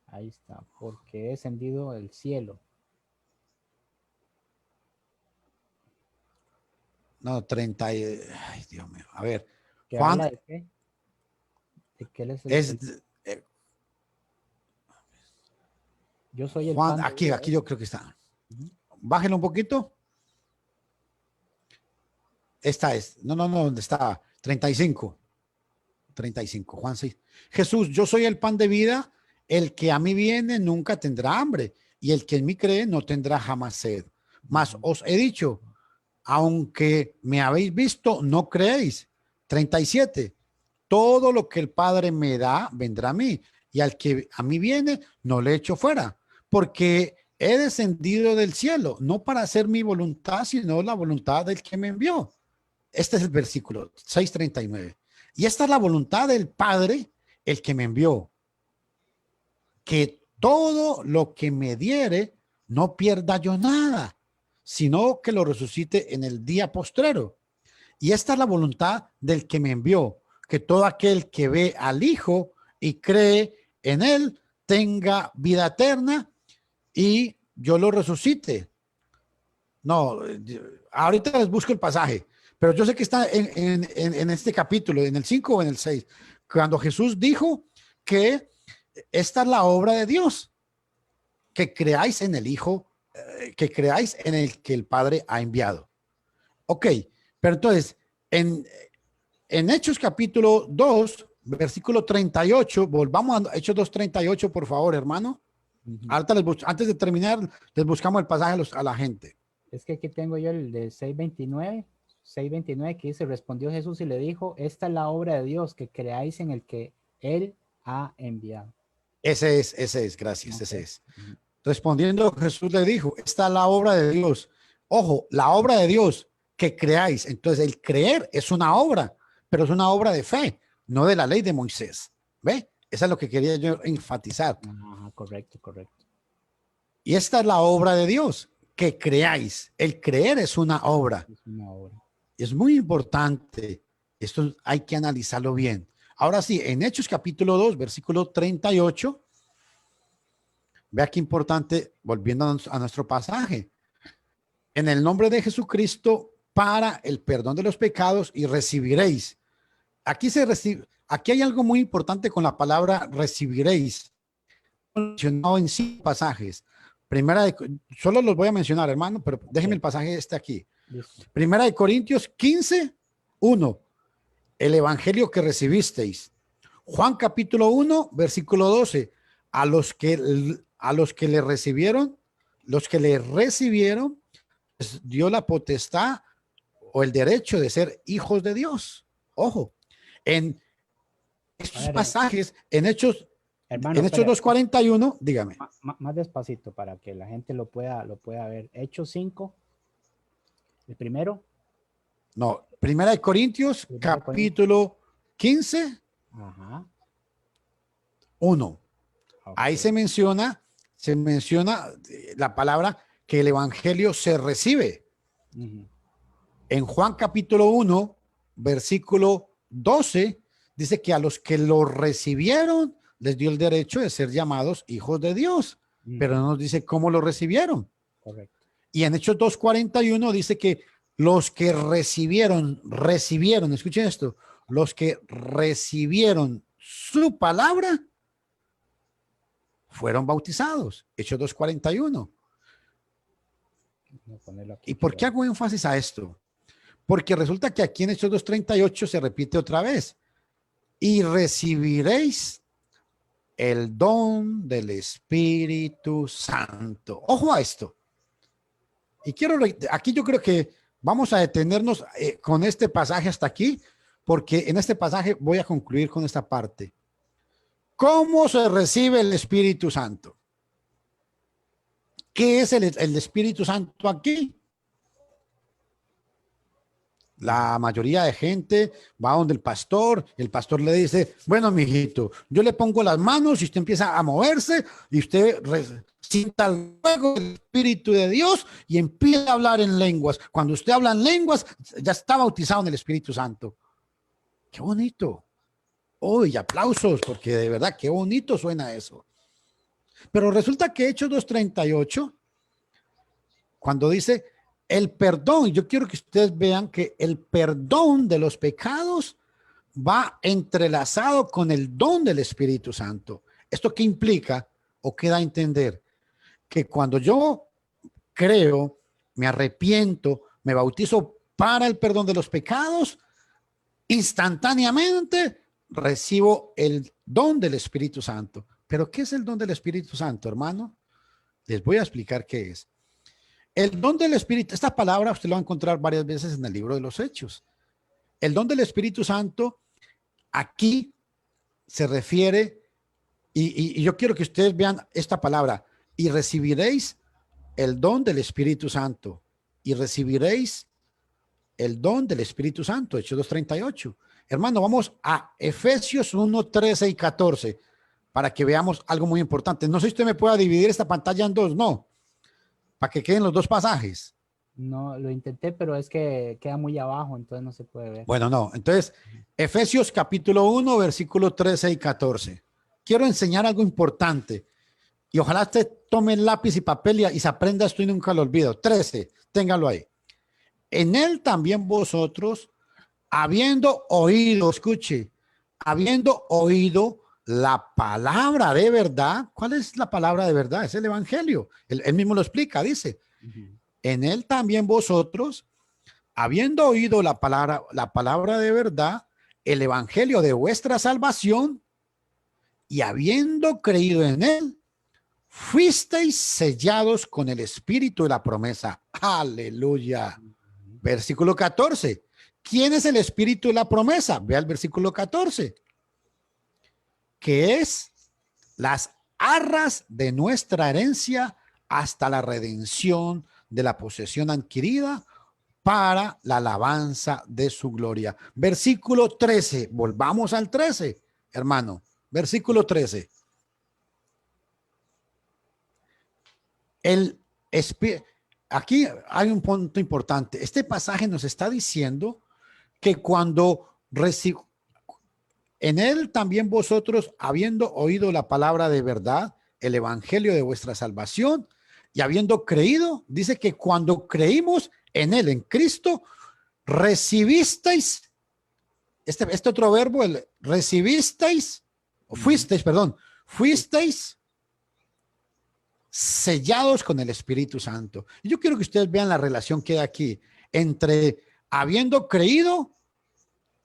Ahí está, porque he encendido el cielo. No, 30. Ay, Dios mío. A ver, ¿Que Juan habla de qué? De que él es es yo soy el Juan, pan de aquí, vida. aquí yo creo que está. Bájelo un poquito. Esta es. No, no, no, ¿dónde está? 35. 35, Juan 6. Jesús, yo soy el pan de vida. El que a mí viene nunca tendrá hambre. Y el que en mí cree no tendrá jamás sed. Mas os he dicho, aunque me habéis visto, no creéis. 37. Todo lo que el Padre me da, vendrá a mí. Y al que a mí viene, no le echo fuera. Porque he descendido del cielo, no para hacer mi voluntad, sino la voluntad del que me envió. Este es el versículo 6:39. Y esta es la voluntad del Padre, el que me envió. Que todo lo que me diere, no pierda yo nada, sino que lo resucite en el día postrero. Y esta es la voluntad del que me envió, que todo aquel que ve al Hijo y cree en él tenga vida eterna y yo lo resucite. No, ahorita les busco el pasaje, pero yo sé que está en este capítulo, en el 5 o en el 6, cuando Jesús dijo que esta es la obra de Dios, que creáis en el Hijo, que creáis en el que el Padre ha enviado. Ok, pero entonces, en Hechos capítulo 2, versículo 38, volvamos a Hechos 2:38, por favor, hermano. Ahorita antes de terminar, les buscamos el pasaje a la gente. Es que aquí tengo yo el de 6:29 que dice, respondió Jesús y le dijo, esta es la obra de Dios, que creáis en el que Él ha enviado. ese es, gracias, Ok. ese es. Respondiendo, Jesús le dijo, esta es la obra de Dios. Ojo, la obra de Dios que creáis. Entonces, el creer es una obra, pero es una obra de fe, no de la ley de Moisés. ¿Ve? Eso es lo que quería yo enfatizar. Ajá, correcto, correcto. Y esta es la obra de Dios, que creáis. El creer es una obra. Es una obra. Es muy importante. Esto hay que analizarlo bien. Ahora sí, en Hechos capítulo 2, versículo 38, vea qué importante, volviendo a nuestro pasaje. En el nombre de Jesucristo, para el perdón de los pecados y recibiréis. Aquí se recibe, aquí hay algo muy importante con la palabra recibiréis. Mencionado en 5 pasajes. Solo los voy a mencionar, hermano, pero déjeme el pasaje este aquí. Listo. Primera de Corintios 15, 1. El evangelio que recibisteis. Juan capítulo 1, versículo 12. A los que le recibieron, los que le recibieron, les dio la potestad o el derecho de ser hijos de Dios. Ojo, en estos pasajes, hermano, en Hechos 2:41, dígame. Más despacito para que la gente lo pueda ver. Hechos 5, el primero. No, Primera de Corintios, capítulo 15, Ajá. 1. Okay. Ahí se menciona la palabra que el evangelio se recibe. En Juan capítulo 1, versículo 12, dice que a los que lo recibieron les dio el derecho de ser llamados hijos de Dios, pero no nos dice cómo lo recibieron. Correcto. Y en Hechos 2:41 dice que los que recibieron, escuchen esto, los que recibieron su palabra fueron bautizados. Hechos 2:41. ¿Y por qué hago énfasis a esto? Porque resulta que aquí en Hechos 2:38 se repite otra vez. Y recibiréis el don del Espíritu Santo. Ojo a esto. Y aquí yo creo que vamos a detenernos con este pasaje hasta aquí, porque en este pasaje voy a concluir con esta parte. ¿Cómo se recibe el Espíritu Santo? ¿Qué es el Espíritu Santo aquí? La mayoría de gente va donde el pastor le dice, bueno, mijito, yo le pongo las manos y usted empieza a moverse y usted sienta luego el Espíritu de Dios y empieza a hablar en lenguas. Cuando usted habla en lenguas, ya está bautizado en el Espíritu Santo. ¡Qué bonito! ¡Uy, aplausos! Porque de verdad, qué bonito suena eso. Pero resulta que Hechos 2:38, cuando dice el perdón, yo quiero que ustedes vean que el perdón de los pecados va entrelazado con el don del Espíritu Santo. ¿Esto qué implica o qué da a entender? Que cuando yo creo, me arrepiento, me bautizo para el perdón de los pecados, instantáneamente recibo el don del Espíritu Santo. ¿Pero qué es el don del Espíritu Santo, hermano? Les voy a explicar qué es. El don del Espíritu, esta palabra usted lo va a encontrar varias veces en el libro de los Hechos. El don del Espíritu Santo aquí se refiere, y yo quiero que ustedes vean esta palabra, y recibiréis el don del Espíritu Santo, y recibiréis el don del Espíritu Santo, Hechos 2:38. Hermano, vamos a Efesios 1:13 y 14 para que veamos algo muy importante. No sé si usted me pueda dividir esta pantalla en dos, no, para que queden los dos pasajes. No, lo intenté, pero es que queda muy abajo, entonces no se puede ver. Bueno, no, entonces Efesios capítulo 1, versículo 13 y 14. Quiero enseñar algo importante y ojalá usted tome lápiz y papel y se aprenda esto y nunca lo olvido. 13, téngalo ahí. En él también vosotros, habiendo oído, escuche, habiendo oído la palabra de verdad. ¿Cuál es la palabra de verdad? Es el evangelio. Él mismo lo explica, dice. En él también vosotros, habiendo oído la palabra de verdad, el evangelio de vuestra salvación, y habiendo creído en él, fuisteis sellados con el espíritu de la promesa. Aleluya. Versículo 14. ¿Quién es el espíritu de la promesa? Vea el versículo 14. Que es las arras de nuestra herencia hasta la redención de la posesión adquirida para la alabanza de su gloria. Versículo 13, volvamos al 13, hermano. Versículo 13. Aquí hay un punto importante. Este pasaje nos está diciendo que cuando en él también vosotros, habiendo oído la palabra de verdad, el evangelio de vuestra salvación, y habiendo creído, dice que cuando creímos en él, en Cristo, recibisteis, este otro verbo, el recibisteis, o fuisteis, perdón, fuisteis sellados con el Espíritu Santo. Y yo quiero que ustedes vean la relación que hay aquí entre habiendo creído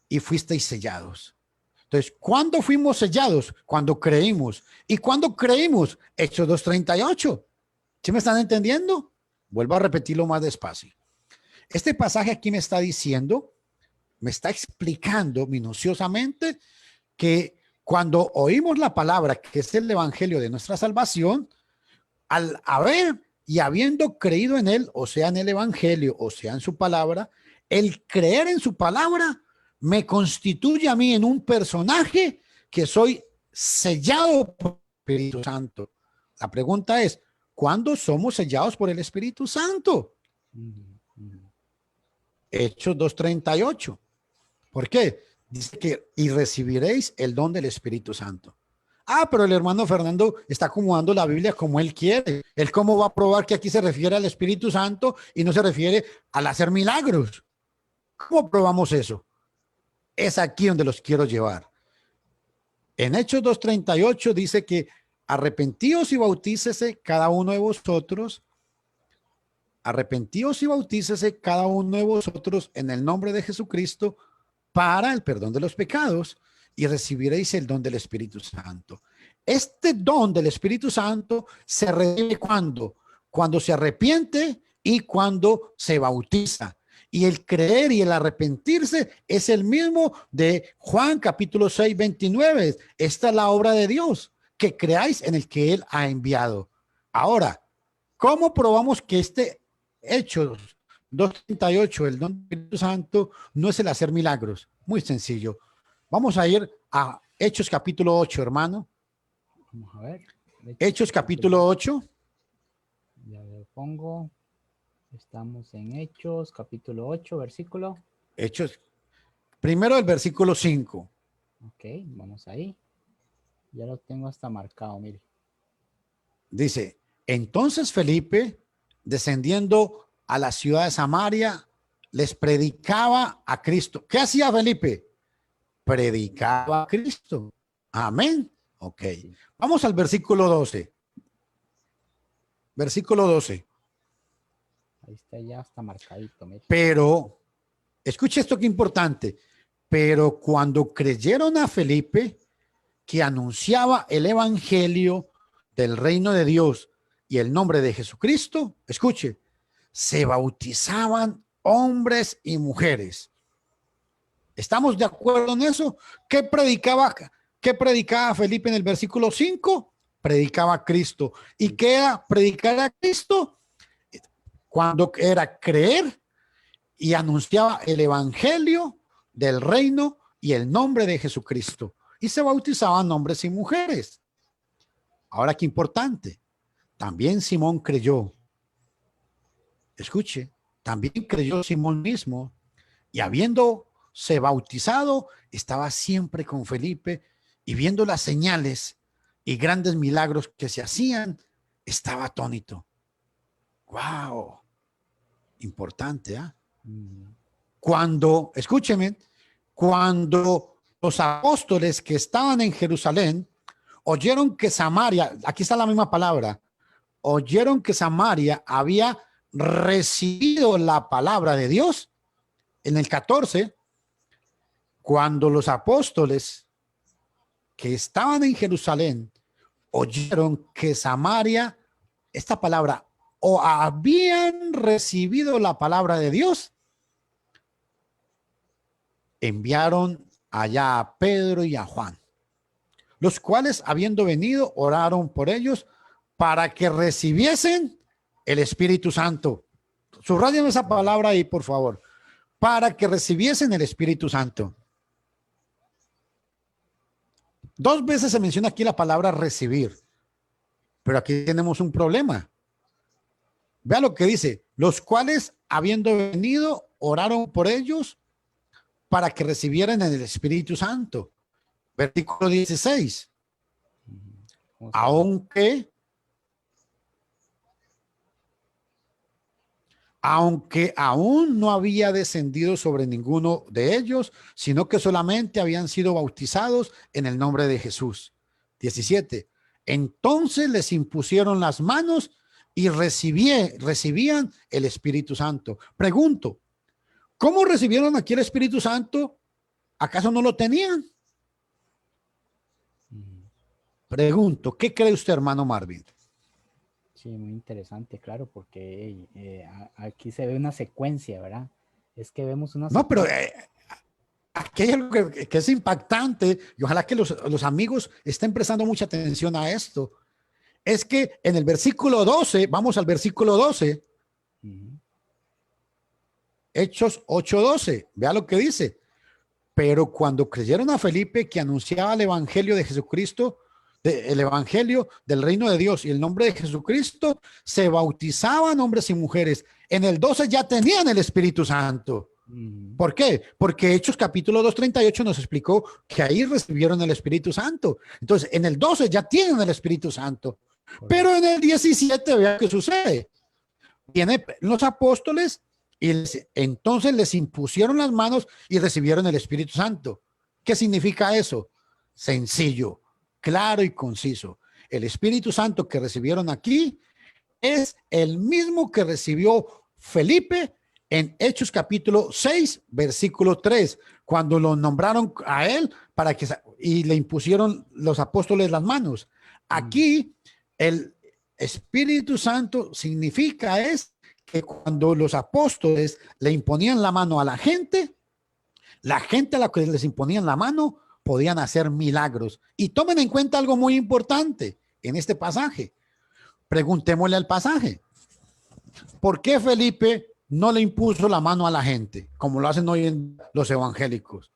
y fuisteis sellados. Entonces, ¿cuándo fuimos sellados? Cuando creímos. ¿Y cuándo creímos? Hechos 2:38. ¿Sí me están entendiendo? Vuelvo a repetirlo más despacio. Este pasaje aquí me está diciendo, me está explicando minuciosamente que cuando oímos la palabra, que es el evangelio de nuestra salvación, al haber y habiendo creído en él, o sea, en el evangelio, o sea, en su palabra, el creer en su palabra me constituye a mí en un personaje que soy sellado por el Espíritu Santo. La pregunta es, ¿cuándo somos sellados por el Espíritu Santo? Hechos 2:38. ¿Por qué? Dice que y recibiréis el don del Espíritu Santo. Ah, pero el hermano Fernando está acomodando la Biblia como él quiere. ¿Él cómo va a probar que aquí se refiere al Espíritu Santo y no se refiere al hacer milagros? ¿Cómo probamos eso? Es aquí donde los quiero llevar. En Hechos 2:38 dice que arrepentíos y bautícese cada uno de vosotros. Arrepentíos y bautícese cada uno de vosotros en el nombre de Jesucristo para el perdón de los pecados y recibiréis el don del Espíritu Santo. Este don del Espíritu Santo se recibe cuando se arrepiente y cuando se bautiza. Y el creer y el arrepentirse es el mismo de Juan capítulo 6:29. Esta es la obra de Dios, que creáis en el que Él ha enviado. Ahora, ¿cómo probamos que este Hechos 2:38, el don del Espíritu Santo, no es el hacer milagros? Muy sencillo. Vamos a ir a Hechos capítulo 8, hermano. Vamos a ver. Hechos capítulo 8. Ya lo pongo. Estamos en Hechos capítulo 8, versículo. Hechos. Primero el versículo 5. Ok, vamos ahí. Ya lo tengo hasta marcado, mire. Dice, entonces Felipe, descendiendo a la ciudad de Samaria, les predicaba a Cristo. ¿Qué hacía Felipe? Predicaba a Cristo. Amén. Ok. Sí. Vamos al versículo 12. Versículo 12. Ahí está ya hasta marcadito, mire. Pero, escuche esto que importante. Pero cuando creyeron a Felipe, que anunciaba el evangelio del reino de Dios y el nombre de Jesucristo, escuche, se bautizaban hombres y mujeres. ¿Estamos de acuerdo en eso? ¿Qué predicaba Felipe en el versículo 5? Predicaba a Cristo. ¿Y qué era predicar a Cristo? Cuando era creer y anunciaba el evangelio del reino y el nombre de Jesucristo. Y se bautizaban hombres y mujeres. Ahora, qué importante. También Simón creyó. Escuche, también creyó Simón mismo. Y habiéndose bautizado, estaba siempre con Felipe y viendo las señales y grandes milagros que se hacían, estaba atónito. ¡Wow! Importante, ¿ah? Cuando, escúcheme, cuando los apóstoles que estaban en Jerusalén oyeron que Samaria, aquí está la misma palabra, oyeron que Samaria había recibido la palabra de Dios, en el 14, cuando los apóstoles que estaban en Jerusalén oyeron que Samaria, esta palabra, o habían recibido la palabra de Dios, enviaron allá a Pedro y a Juan. los cuales habiendo venido oraron por ellos para que recibiesen el Espíritu Santo. Subrayen esa palabra ahí, por favor. Para que recibiesen el Espíritu Santo. 2 veces se menciona aquí la palabra recibir, pero aquí tenemos un problema. Vea lo que dice, los cuales habiendo venido oraron por ellos para que recibieran el Espíritu Santo. Versículo 16. Aunque aún no había descendido sobre ninguno de ellos, sino que solamente habían sido bautizados en el nombre de Jesús. 17. Entonces les impusieron las manos y recibían el Espíritu Santo. Pregunto, ¿cómo recibieron aquí el Espíritu Santo? ¿Acaso no lo tenían? Pregunto, ¿qué cree usted, hermano Marvin? Sí, muy interesante, claro, porque aquí se ve una secuencia, ¿verdad? Es que vemos una No, pero secuencia. aquí hay algo que es impactante y ojalá que los amigos estén prestando mucha atención a esto. Es que en el versículo 12, vamos al versículo 12, Hechos 8:12, vea lo que dice. Pero cuando creyeron a Felipe que anunciaba el evangelio de Jesucristo, el evangelio del reino de Dios y el nombre de Jesucristo, se bautizaban hombres y mujeres. En el 12 ya tenían el Espíritu Santo. ¿Por qué? Porque Hechos capítulo 2:38 nos explicó que ahí recibieron el Espíritu Santo. Entonces, en el 12 ya tienen el Espíritu Santo. Pero en el 17, vea qué sucede. Vienen los apóstoles y entonces les impusieron las manos y recibieron el Espíritu Santo. ¿Qué significa eso? Sencillo, claro y conciso. El Espíritu Santo que recibieron aquí es el mismo que recibió Felipe en Hechos capítulo 6, versículo 3, cuando lo nombraron a él para que y le impusieron los apóstoles las manos. Aquí el Espíritu Santo significa es que cuando los apóstoles le imponían la mano a la gente a la que les imponían la mano podían hacer milagros. Y tomen en cuenta algo muy importante en este pasaje. Preguntémosle al pasaje. ¿Por qué Felipe no le impuso la mano a la gente, como lo hacen hoy en los evangélicos?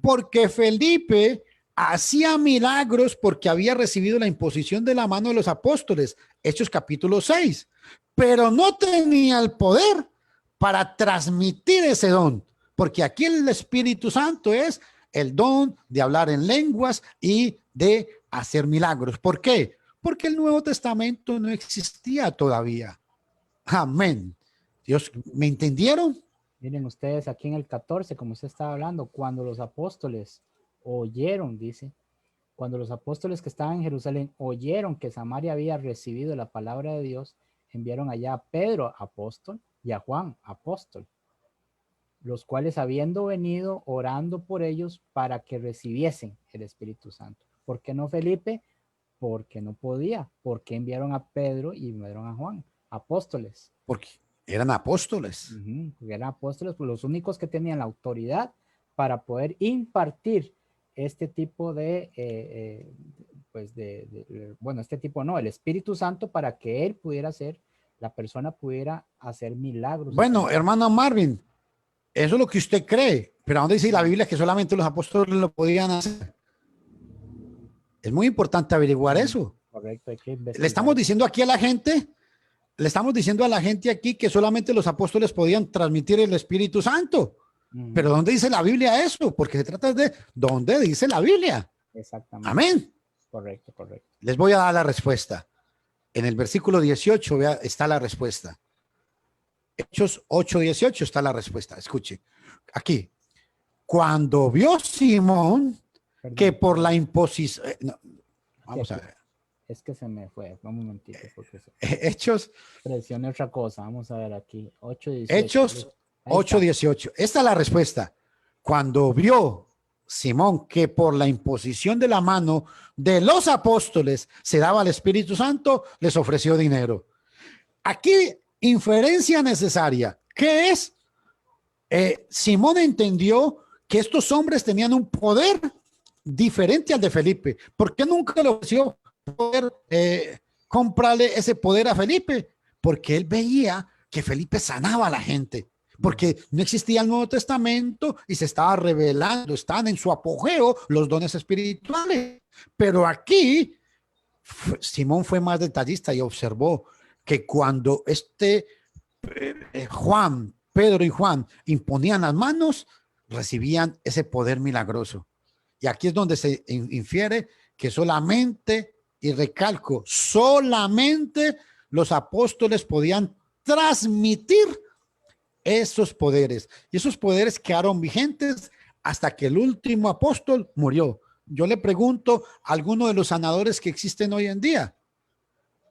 Porque Felipe hacía milagros porque había recibido la imposición de la mano de los apóstoles, Hechos capítulo 6, pero no tenía el poder para transmitir ese don, porque aquí el Espíritu Santo es el don de hablar en lenguas y de hacer milagros. ¿Por qué? Porque el Nuevo Testamento no existía todavía. Amén. Dios, ¿me entendieron? Miren ustedes aquí en el 14, como usted estaba hablando, cuando los apóstoles oyeron, dice, cuando los apóstoles que estaban en Jerusalén oyeron que Samaria había recibido la palabra de Dios, enviaron allá a Pedro, apóstol, y a Juan, apóstol, los cuales habiendo venido orando por ellos para que recibiesen el Espíritu Santo. ¿Por qué no Felipe? Porque no podía. ¿Por qué enviaron a Pedro y enviaron a Juan? Apóstoles. Porque eran apóstoles. Porque eran apóstoles, pues los únicos que tenían la autoridad para poder impartir este tipo de, bueno, este tipo no, el Espíritu Santo para que él pudiera ser, la persona pudiera hacer milagros. Bueno, hermano Marvin, eso es lo que usted cree, pero ¿dónde dice la Biblia que solamente los apóstoles lo podían hacer? Es muy importante averiguar eso. Correcto, hay que investigar. Le estamos diciendo aquí a la gente, aquí que solamente los apóstoles podían transmitir el Espíritu Santo. Pero ¿dónde dice la Biblia eso? Porque se trata de ¿dónde dice la Biblia? Exactamente. Amén. Correcto, correcto. Les voy a dar la respuesta. En el versículo 18 está la respuesta. Hechos 8:18 está la respuesta. Escuche. Aquí. Cuando vio Simón que por la imposición... vamos a ver. Es que se me fue. Un momentito. Porque Hechos. Presione otra cosa. Vamos a ver aquí. 8:18. Hechos 8:18. Esta es la respuesta. Cuando vio Simón que por la imposición de la mano de los apóstoles se daba el Espíritu Santo, les ofreció dinero. Aquí, inferencia necesaria. ¿Qué es? Simón entendió que estos hombres tenían un poder diferente al de Felipe. ¿Por qué nunca le ofreció poder comprarle ese poder a Felipe? Porque él veía que Felipe sanaba a la gente, porque no existía el Nuevo Testamento y se estaba revelando, están en su apogeo los dones espirituales. Pero aquí Simón fue más detallista y observó que cuando Pedro y Juan imponían las manos, recibían ese poder milagroso. Y aquí es donde se infiere que solamente, y recalco, solamente los apóstoles podían transmitir esos poderes. Y esos poderes quedaron vigentes hasta que el último apóstol murió. Yo le pregunto a alguno de los sanadores que existen hoy en día,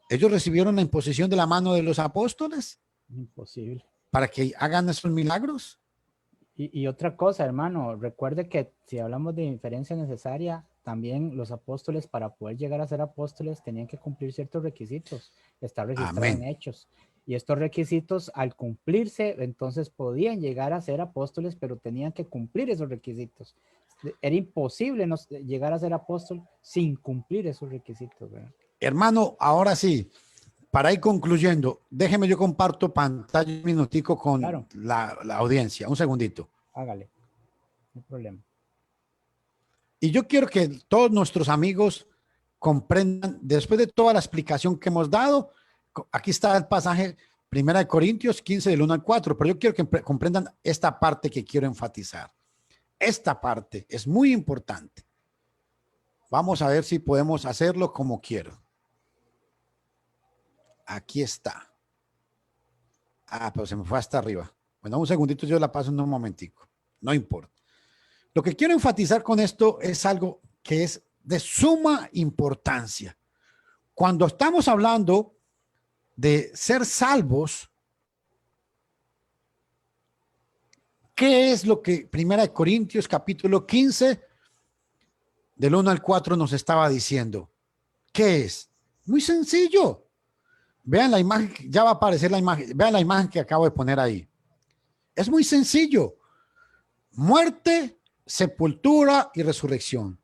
¿ellos recibieron la imposición de la mano de los apóstoles? Imposible. Para que hagan esos milagros. Y otra cosa, hermano, recuerde que si hablamos de inferencia necesaria, también los apóstoles, para poder llegar a ser apóstoles, tenían que cumplir ciertos requisitos, estar registrados en Hechos. Y estos requisitos, al cumplirse, entonces podían llegar a ser apóstoles, pero tenían que cumplir esos requisitos. Era imposible llegar a ser apóstol sin cumplir esos requisitos, ¿verdad? Hermano, ahora sí, para ir concluyendo, déjeme yo comparto pantalla un minutico con claro. la audiencia. Un segundito. Hágale, no hay problema. Y yo quiero que todos nuestros amigos comprendan, después de toda la explicación que hemos dado, aquí está el pasaje 1 Corintios 15 del 1 al 4, pero yo quiero que comprendan esta parte que quiero enfatizar. Esta parte es muy importante. Vamos a ver si podemos hacerlo como quiero. Aquí está. Pero se me fue hasta arriba. Bueno, un segundito, yo la paso en un momentico. No importa. Lo que quiero enfatizar con esto es algo que es de suma importancia. Cuando estamos hablando de ser salvos, ¿qué es lo que 1 Corintios capítulo 15 del 1 al 4 nos estaba diciendo? ¿Qué es? Muy sencillo. Vean la imagen, ya va a aparecer la imagen. Vean la imagen que acabo de poner ahí. Es muy sencillo. Muerte, sepultura y resurrección.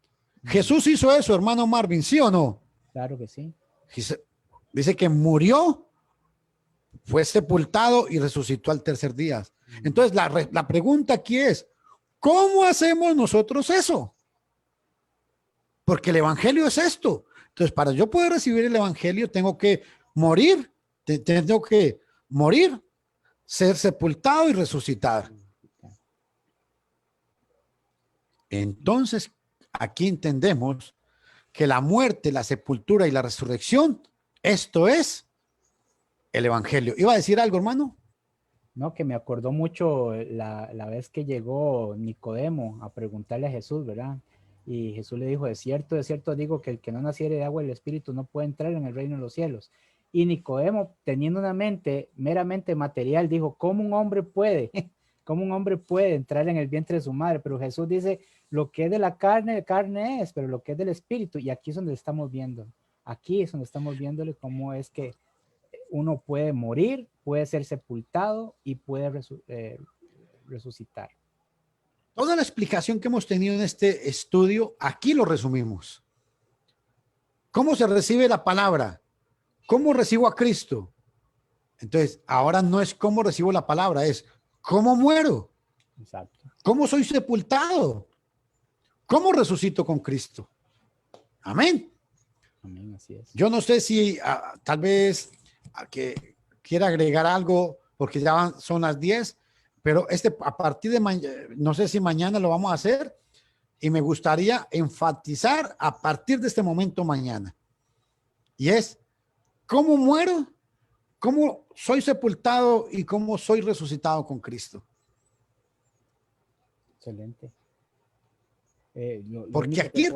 Jesús hizo eso, hermano Marvin, ¿sí o no? Claro que sí. Dice que murió, fue sepultado y resucitó al tercer día. Entonces, la pregunta aquí es, ¿cómo hacemos nosotros eso? Porque el evangelio es esto. Entonces, para yo poder recibir el evangelio, tengo que morir, ser sepultado y resucitar. Entonces, aquí entendemos que la muerte, la sepultura y la resurrección, esto es el evangelio. ¿Iba a decir algo, hermano? No, que me acordó mucho la vez que llegó Nicodemo a preguntarle a Jesús, ¿verdad? Y Jesús le dijo, de cierto digo que el que no naciere de agua y el espíritu no puede entrar en el reino de los cielos. Y Nicodemo, teniendo una mente meramente material, dijo, ¿cómo un hombre puede? ¿Cómo un hombre puede entrar en el vientre de su madre? Pero Jesús dice, lo que es de la carne es, pero lo que es del espíritu. Y aquí es donde estamos viendo. Aquí es donde estamos viéndole cómo es que uno puede morir, puede ser sepultado y puede resucitar. Toda la explicación que hemos tenido en este estudio, aquí lo resumimos. ¿Cómo se recibe la palabra? ¿Cómo recibo a Cristo? Entonces, ahora no es cómo recibo la palabra, es cómo muero. Exacto. ¿Cómo soy sepultado? ¿Cómo resucito con Cristo? Amén. Amén, así es. Yo no sé si tal vez que quiera agregar algo, porque ya son las 10, pero a partir de mañana, no sé si mañana lo vamos a hacer, y me gustaría enfatizar a partir de este momento mañana. Y es, ¿cómo muero? ¿Cómo soy sepultado y cómo soy resucitado con Cristo? Excelente. Porque aquí...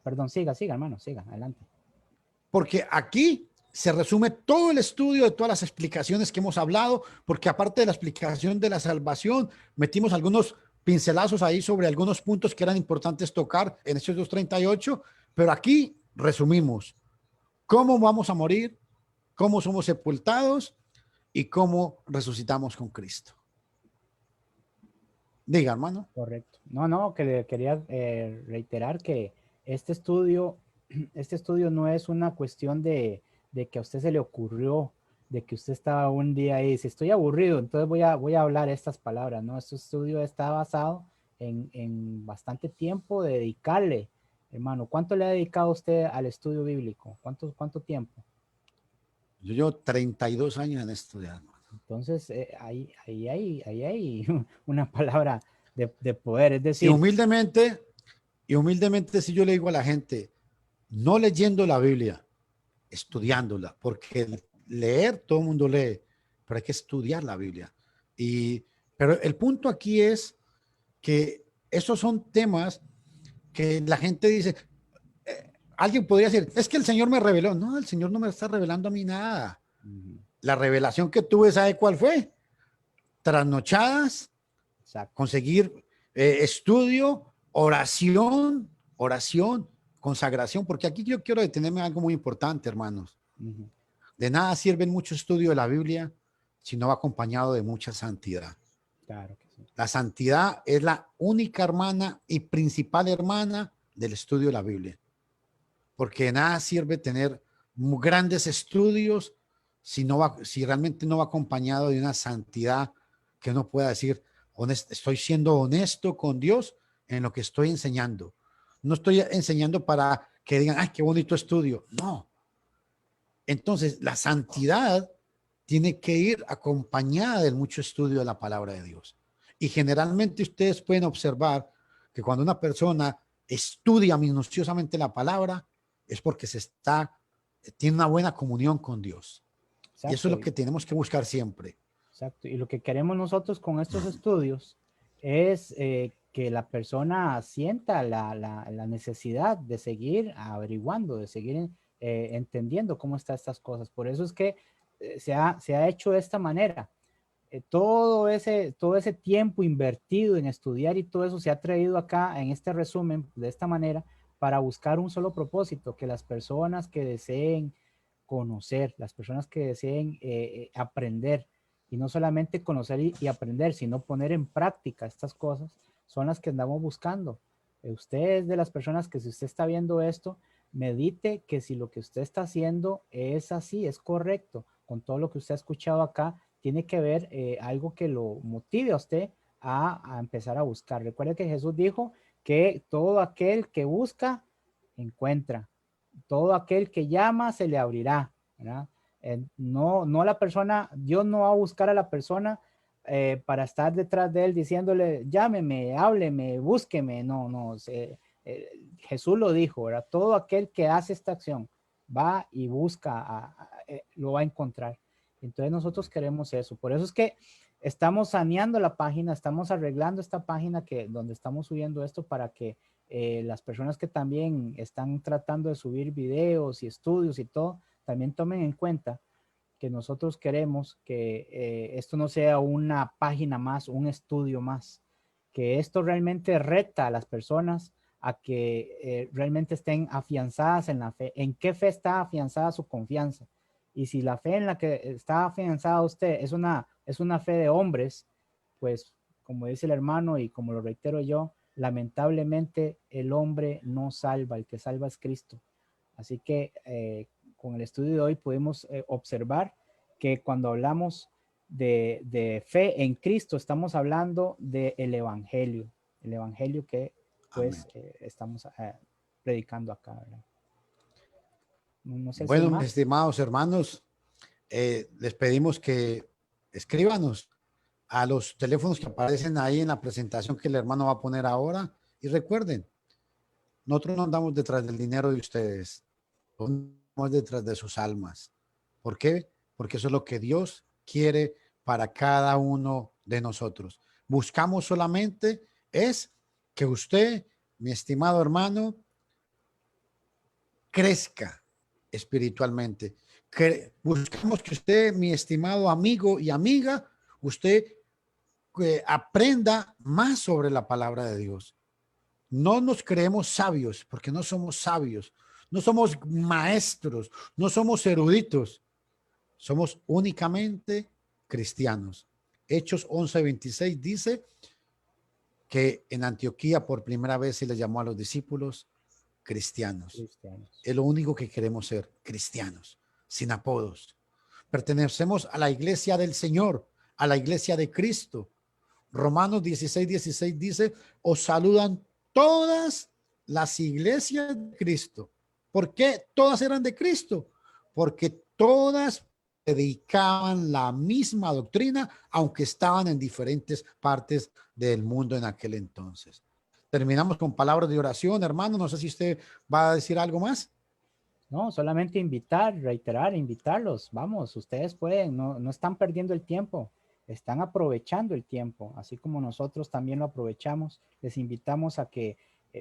perdón, siga, hermano, siga, adelante. Porque aquí se resume todo el estudio de todas las explicaciones que hemos hablado, porque aparte de la explicación de la salvación, metimos algunos pincelazos ahí sobre algunos puntos que eran importantes tocar en estos 238, pero aquí resumimos cómo vamos a morir, cómo somos sepultados y cómo resucitamos con Cristo. Diga, hermano. Correcto. No, no, que le quería reiterar que este estudio, este estudio no es una cuestión de que a usted se le ocurrió, de que usted estaba un día ahí y dice, estoy aburrido, entonces voy a hablar estas palabras, ¿no? Este estudio está basado en bastante tiempo de dedicarle, hermano. ¿Cuánto le ha dedicado usted al estudio bíblico? ¿Cuánto tiempo? Yo llevo 32 años en estudiar, hermano. Entonces, ahí hay una palabra de poder, es Y decir, humildemente, si yo le digo a la gente, no leyendo la Biblia, estudiándola, porque leer todo el mundo lee, pero hay que estudiar la Biblia. Pero el punto aquí es que esos son temas que la gente dice, alguien podría decir, es que el Señor me reveló. No, el Señor no me está revelando a mí nada. La revelación que tuve, ¿sabe cuál fue? Trasnochadas, exacto. conseguir estudio, oración, consagración, porque aquí yo quiero detenerme en algo muy importante, hermanos. Ujú. De nada sirve mucho estudio de la Biblia si no va acompañado de mucha santidad. Claro que sí. La santidad es la única hermana y principal hermana del estudio de la Biblia, porque de nada sirve tener grandes estudios si realmente no va acompañado de una santidad que uno pueda decir, estoy siendo honesto con Dios en lo que estoy enseñando. No estoy enseñando para que digan, ay, qué bonito estudio. No. Entonces, la santidad tiene que ir acompañada de mucho estudio de la palabra de Dios. Y generalmente ustedes pueden observar que cuando una persona estudia minuciosamente la palabra, es porque tiene una buena comunión con Dios. Y eso es Exacto, lo que tenemos que buscar siempre. exacto. Y lo que queremos nosotros con estos estudios es que la persona sienta la necesidad de seguir averiguando, de seguir entendiendo cómo están estas cosas. Por eso es que se ha hecho de esta manera. Todo ese tiempo invertido en estudiar y todo eso se ha traído acá en este resumen de esta manera para buscar un solo propósito, que las personas que deseen conocer, las personas que deseen aprender, y no solamente conocer y aprender, sino poner en práctica estas cosas, son las que andamos buscando. Usted es de las personas que si usted está viendo esto, medite que si lo que usted está haciendo es así, es correcto, con todo lo que usted ha escuchado acá, tiene que ver algo que lo motive a usted a empezar a buscar. Recuerde que Jesús dijo que todo aquel que busca, encuentra. Todo aquel que llama, se le abrirá. ¿Verdad? No la persona, Dios no va a buscar a la persona para estar detrás de él diciéndole, llámeme, hábleme, búsqueme. No, no. Jesús lo dijo, ¿verdad? Todo aquel que hace esta acción va y busca, lo va a encontrar. Entonces nosotros queremos eso. Por eso es que estamos saneando la página, estamos arreglando esta página donde estamos subiendo esto para que las personas que también están tratando de subir videos y estudios y todo, también tomen en cuenta que nosotros queremos que esto no sea una página más, un estudio más, que esto realmente reta a las personas a que realmente estén afianzadas en la fe. ¿En qué fe está afianzada su confianza? Y si la fe en la que está afianzada usted es una fe de hombres, pues como dice el hermano y como lo reitero yo, lamentablemente el hombre no salva, el que salva es Cristo. Así que con el estudio de hoy podemos observar que cuando hablamos de fe en Cristo, estamos hablando del el evangelio que pues Amén. estamos predicando acá, ¿verdad? No, no sé si hay Bueno, mis más. estimados hermanos, les pedimos que escríbanos a los teléfonos que aparecen ahí en la presentación que el hermano va a poner ahora. Y recuerden, nosotros no andamos detrás del dinero de ustedes, andamos detrás de sus almas. ¿Por qué? Porque eso es lo que Dios quiere para cada uno de nosotros. Buscamos solamente es que usted, mi estimado hermano, crezca espiritualmente. Buscamos que usted, mi estimado amigo y amiga, usted aprenda más sobre la palabra de Dios. No nos creemos sabios porque no somos sabios, no somos maestros, no somos eruditos, somos únicamente cristianos. Hechos 11:26 dice que en Antioquía por primera vez se les llamó a los discípulos cristianos. Es lo único que queremos ser, cristianos, sin apodos. Pertenecemos a la iglesia del Señor, a la iglesia de Cristo. Romanos 16:16 dice, os saludan todas las iglesias de Cristo. ¿Por qué todas eran de Cristo? Porque todas predicaban la misma doctrina, aunque estaban en diferentes partes del mundo en aquel entonces. Terminamos con palabras de oración, hermano. No sé si usted va a decir algo más. No, solamente invitar, reiterar, invitarlos. Vamos, ustedes pueden, no están perdiendo el tiempo, están aprovechando el tiempo, así como nosotros también lo aprovechamos. Les invitamos a que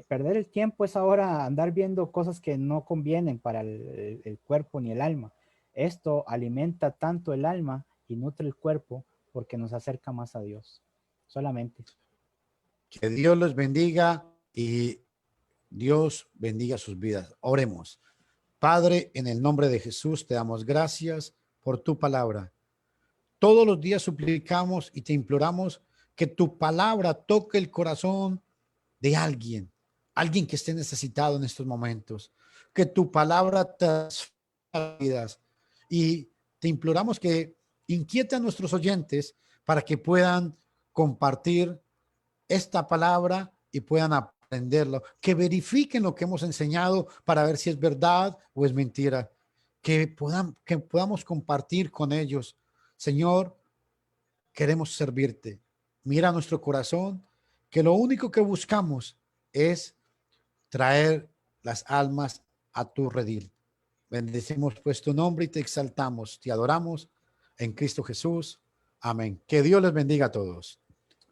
perder el tiempo es ahora andar viendo cosas que no convienen para el cuerpo ni el alma. Esto alimenta tanto el alma y nutre el cuerpo porque nos acerca más a Dios. Solamente. Que Dios los bendiga y Dios bendiga sus vidas. Oremos. Padre, en el nombre de Jesús, te damos gracias por tu palabra. Todos los días suplicamos y te imploramos que tu palabra toque el corazón de alguien, alguien que esté necesitado en estos momentos. Que tu palabra transforme vidas. Y te imploramos que inquiete a nuestros oyentes para que puedan compartir esta palabra y puedan aprenderlo, que verifiquen lo que hemos enseñado para ver si es verdad o es mentira, que podamos compartir con ellos. Señor, queremos servirte. Mira nuestro corazón, que lo único que buscamos es traer las almas a tu redil. Bendecimos pues tu nombre y te exaltamos, te adoramos en Cristo Jesús. Amén. Que Dios les bendiga a todos.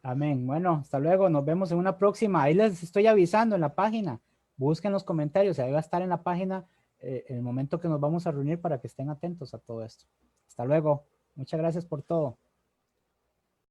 Amén. Bueno, hasta luego. Nos vemos en una próxima. Ahí les estoy avisando en la página. Busquen los comentarios. Ahí va a estar en la página el momento que nos vamos a reunir para que estén atentos a todo esto. Hasta luego. Muchas gracias por todo.